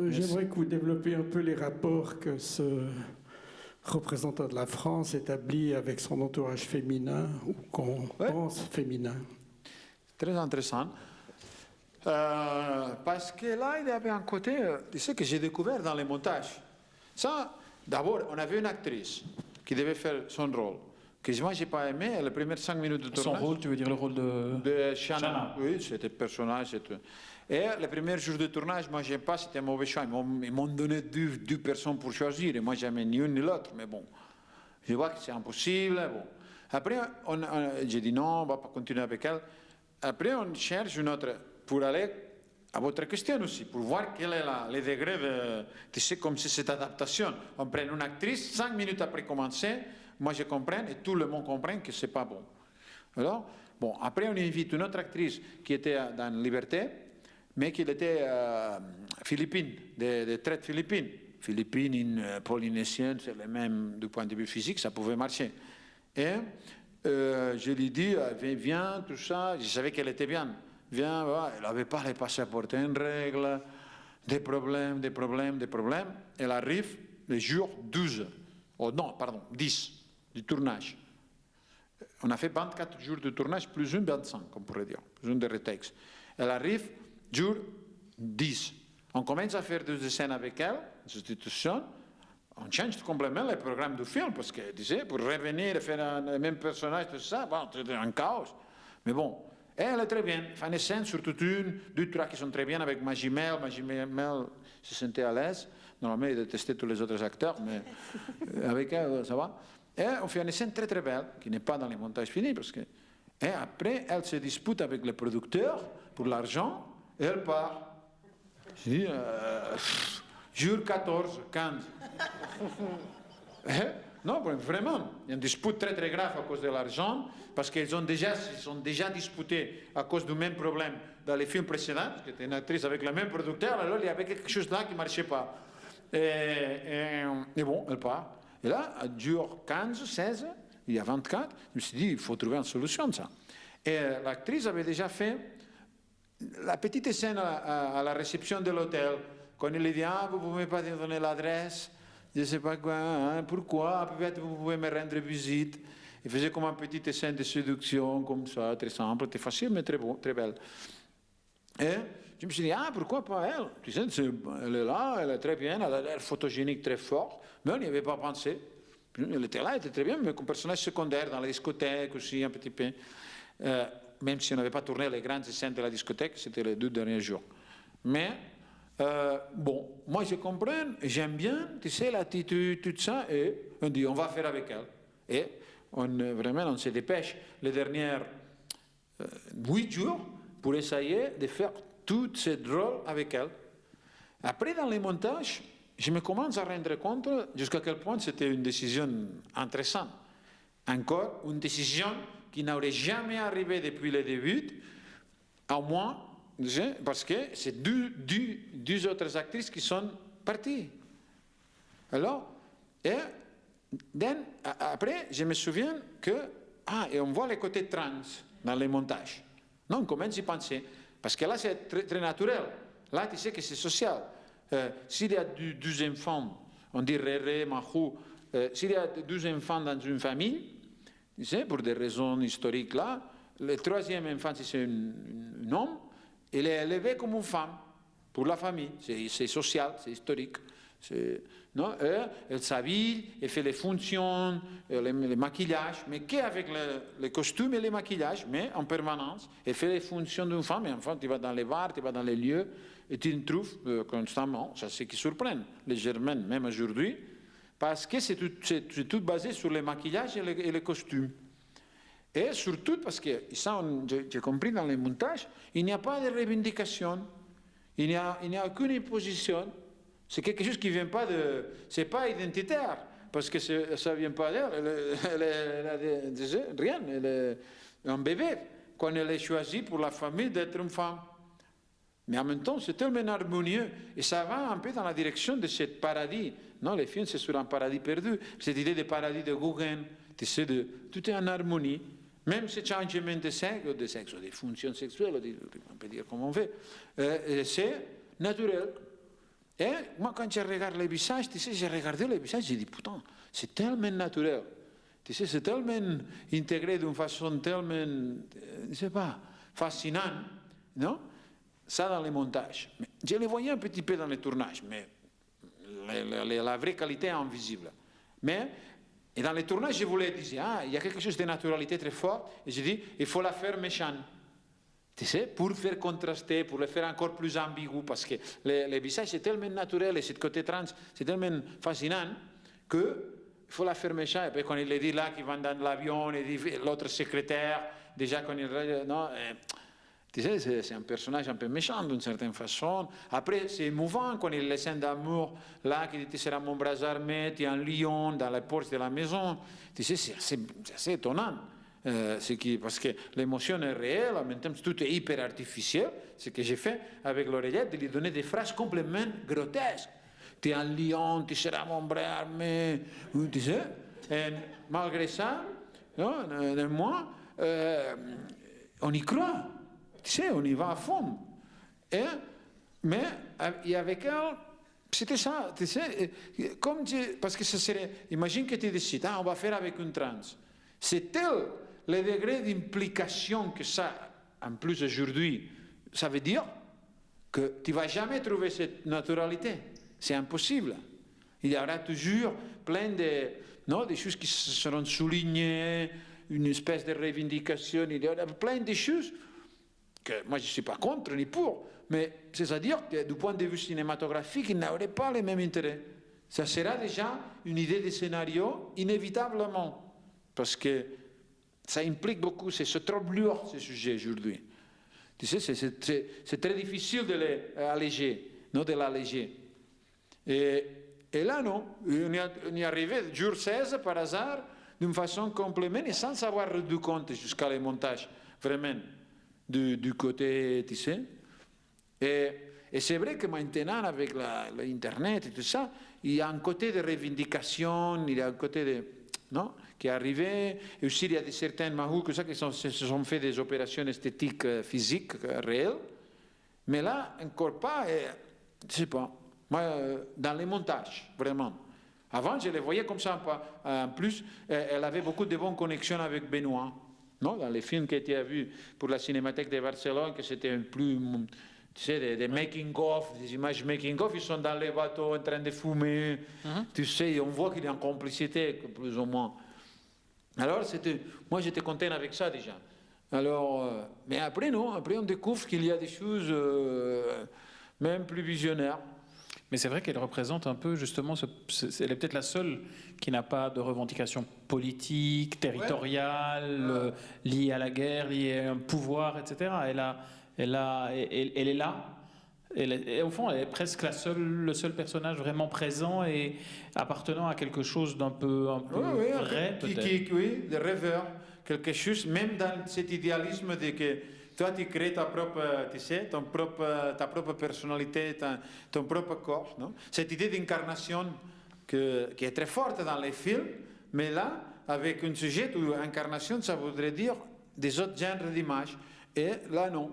J'aimerais que vous développiez un peu les rapports que ce représentant de la France établit avec son entourage féminin, ou qu'on pense féminin. Très intéressant. Parce que là, il y avait un côté, tu sais, que j'ai découvert dans les montages. Ça, d'abord, on avait une actrice qui devait faire son rôle, que moi, je n'ai pas aimé les premières 5 minutes de tournage. Son rôle, tu veux dire le rôle de Shanna. Oui, c'était le personnage. Et les premiers jours de tournage, moi, je n'aime pas, c'était un mauvais choix. Ils m'ont donné deux personnes pour choisir, et moi, j'aimais ni une ni l'autre. Mais bon, je vois que c'est impossible. Bon. Après, j'ai dit non, on ne va pas continuer avec elle. Après, on cherche une autre pour aller à votre question aussi, pour voir quel est le degré de... Tu sais, comme c'est cette adaptation. On prend une actrice, 5 minutes après commencer, moi je comprends et tout le monde comprend que ce n'est pas bon. Alors, bon, après on invite une autre actrice qui était dans Liberté, mais qui était philippine, de traite philippine. Philippine, polynésienne, c'est le même du point de vue physique, ça pouvait marcher. Et je lui dis, viens, tout ça, je savais qu'elle était bien. Viens, elle n'avait pas les passeports en règle, des problèmes. Elle arrive le jour 12, oh non, pardon, 10 du tournage. On a fait 24 jours de tournage, plus une 25, on pourrait dire, plus une de retakes. Elle arrive, jour 10. On commence à faire des scènes avec elle, des institutions. On change complètement le programme du film, parce que, tu sais, pour revenir et faire le même personnage, tout ça, bon, c'est un chaos. Mais bon, elle est très bien. Elle fait une scène, surtout une, 2, 3 qui sont très bien avec Magimel. Magimel se sentait à l'aise. Normalement, il détestait tous les autres acteurs, mais avec elle, ça va. Et on fait une scène très très belle, qui n'est pas dans les montages finis, parce que... Et après, elle se dispute avec le producteur pour l'argent, et elle part. Je dis, jour 14, 15. Non, vraiment, il y a une dispute très très grave à cause de l'argent, parce qu'ils sont déjà disputés à cause du même problème dans les films précédents, parce que c'était une actrice avec le même producteur, alors il y avait quelque chose là qui ne marchait pas. Et bon, elle part. Et là, à jour 15, 16, il y a 24, je me suis dit, il faut trouver une solution de ça. Et l'actrice avait déjà fait la petite scène à la réception de l'hôtel, quand il lui dit, vous ne pouvez pas donner l'adresse, je ne sais pas quoi, pourquoi, peut-être vous pouvez me rendre visite. Il faisait comme une petite scène de séduction, comme ça, très simple, très facile, mais très belle. Et je me suis dit, pourquoi pas elle? Tu sais, elle est là, elle est très bien, elle a l'air photogénique très fort, mais on n'y avait pas pensé. Elle était là, elle était très bien, mais comme personnage secondaire, dans la discothèque aussi, un petit peu. même si on n'avait pas tourné les grandes scènes de la discothèque, c'était les 2 derniers jours. Mais, bon, moi je comprends, j'aime bien, tu sais, l'attitude, tout ça, et on dit, on va faire avec elle. Et vraiment, on se dépêche les derniers 8 jours pour essayer de faire tous ces rôles avec elle. Après, dans les montages, je me commence à rendre compte jusqu'à quel point c'était une décision intéressante. Encore une décision qui n'aurait jamais arrivé depuis le début, au moins, parce que c'est deux autres actrices qui sont parties. Alors, et après, je me souviens que, et on voit les côtés trans dans les montages. Non, on commence à y penser. Parce que là, c'est très, très naturel. Là, tu sais que c'est social. S'il y a 2 enfants, on dit Réré, Mahou, s'il y a 2 enfants dans une famille, tu sais, pour des raisons historiques là, le 3e enfant, si c'est un homme, il est élevé comme une femme pour la famille. C'est social, c'est historique. Non, elle s'habille, elle fait les fonctions, les maquillages, mais qu'avec les costumes et les maquillages, mais en permanence. Elle fait les fonctions d'une femme, et enfin, tu vas dans les bars, tu vas dans les lieux, et tu le trouves constamment. Ça, c'est ce qui surprend les Germains, même aujourd'hui, parce que c'est tout basé sur les maquillages et les costumes. Et surtout parce que, ça, j'ai compris dans les montages, il n'y a pas de revendication, il n'y a aucune imposition. C'est quelque chose qui ne vient pas de... C'est pas identitaire, parce que ça ne vient pas d'elle. Elle a rien, elle est un bébé, quand elle est choisie pour la famille d'être une femme. Mais en même temps, c'est tellement harmonieux, et ça va un peu dans la direction de ce paradis. Non, les films, c'est sur un paradis perdu. Cette idée de paradis de Gauguin, tu sais, tout est en harmonie. Même ce changement de sexe, ou des fonctions sexuelles, on peut dire comme on veut, c'est naturel. Et moi, quand je regarde les visages, tu sais, j'ai regardé les visages, j'ai dit, putain, c'est tellement naturel. Tu sais, c'est tellement intégré d'une façon tellement, je ne sais pas, fascinante, non? Ça dans les montages. Mais je les voyais un petit peu dans les tournages, mais la vraie qualité est invisible. Et dans les tournages, je voulais dire, il y a quelque chose de naturalité très fort, et je dis, il faut la faire méchante. Tu sais, pour faire contraster, pour le faire encore plus ambigu, parce que le visage c'est tellement naturel et ce côté trans c'est tellement fascinant qu'il faut la faire méchant. Et puis quand il le dit là, qu'il va dans l'avion, et dit l'autre secrétaire, déjà quand il... Non, tu sais, c'est un personnage un peu méchant d'une certaine façon. Après, c'est émouvant quand il y a les scènes d'amour, là, qui dit tu seras mon bras armé, tu es un lion dans la porte de la maison. Tu sais, c'est assez étonnant. Parce que l'émotion est réelle, en même temps tout est hyper artificiel. Ce que j'ai fait avec l'oreillette, de lui donner des phrases complètement grotesques. Tu es un lion, tu seras mon bras armé, tu sais. Et malgré ça, moi, on y croit. Tu sais, on y va à fond. Mais avec elle, c'était ça. Tu sais, parce que ça serait. Imagine que tu décides, on va faire avec une trans. C'est tel le degré d'implication que ça, en plus aujourd'hui, ça veut dire que tu ne vas jamais trouver cette naturalité. C'est impossible. Il y aura toujours plein de choses qui seront soulignées, une espèce de revendication, il y aura plein de choses que moi je ne suis pas contre ni pour, mais c'est-à-dire que du point de vue cinématographique, il n'aurait pas le même intérêt. Ça sera déjà une idée de scénario inévitablement, parce que ça implique beaucoup, c'est trop lourd ce sujet aujourd'hui. Tu sais, c'est très difficile de l'alléger, non, de l'alléger. Et là, non, on y est arrivé, jour 16, par hasard, d'une façon complémentaire, et sans avoir rendu compte jusqu'à les montages, vraiment, du côté, tu sais. Et c'est vrai que maintenant, avec l'Internet et tout ça, il y a un côté de revendication, il y a un côté de... Non, qui est arrivé, et aussi il y a certains mahous qui se sont fait des opérations esthétiques physiques réelles, mais là, encore pas, je ne sais pas, moi, dans les montages, vraiment. Avant, je les voyais comme ça, en plus, elle avait beaucoup de bonnes connexions avec Benoît, non, dans les films que tu as vus pour la Cinémathèque de Barcelone, que c'était plus... Tu sais, des making-of, des images making-of, ils sont dans les bateaux en train de fumer. Tu sais, on voit qu'il y a une complicité, plus ou moins. Alors, moi, j'étais content avec ça déjà. Alors, mais après, non, après on découvre qu'il y a des choses même plus visionnaires. Mais c'est vrai qu'elle représente un peu justement, elle est peut-être la seule qui n'a pas de revendication politique, territoriale, liée à la guerre, liée à un pouvoir, etc. Elle est là. Et au fond, elle est presque le seul personnage vraiment présent et appartenant à quelque chose d'un peu vrai, peut-être. Oui, de rêveur, quelque chose, même dans cet idéalisme de que toi, tu crées ta propre, tu sais, ta propre personnalité, ton propre corps. Non? Cette idée d'incarnation qui est très forte dans les films, mais là, avec un sujet où incarnation, ça voudrait dire des autres genres d'images. Et là, non.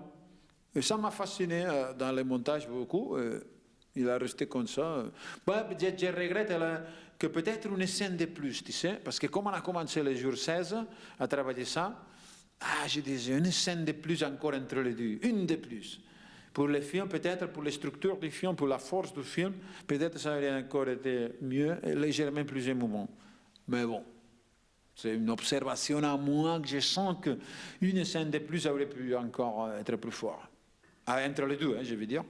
Et ça m'a fasciné dans les montages beaucoup. Il a resté comme ça. Je regrette que peut-être une scène de plus, tu sais, parce que comme on a commencé le jour 16 à travailler ça, je disais une scène de plus encore entre les deux, une de plus. Pour le film, peut-être pour les structures du film, pour la force du film, peut-être ça aurait encore été mieux et légèrement plus émouvant. Mais bon, c'est une observation à moi que je sens qu'une scène de plus aurait pu encore être plus fort. Entre les deux, je veux dire.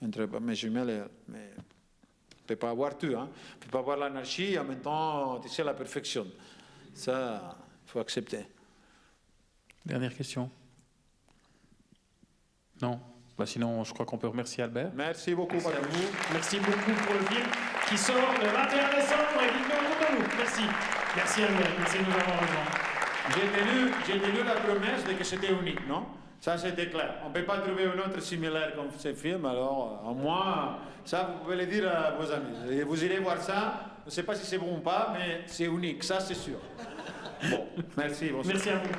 Entre mes jumelles, mais on ne peut pas avoir tout. On ne peut pas avoir l'anarchie et en même temps, tu sais, la perfection. Ça, il faut accepter. Dernière question. Non. Sinon, je crois qu'on peut remercier Albert. Merci beaucoup. Merci à vous. Merci beaucoup pour le film qui sort le 21 décembre et qui nous nous. Merci. Merci Albert. Merci de nous avoir rejoints. J'ai tenu la promesse de que c'était unique, non? Ça, c'était clair. On ne peut pas trouver un autre similaire comme ce film, alors au moins, ça, vous pouvez le dire à vos amis. Et vous irez voir ça. Je ne sais pas si c'est bon ou pas, mais c'est unique, ça, c'est sûr. Bon, merci. Bonsoir. Merci à vous.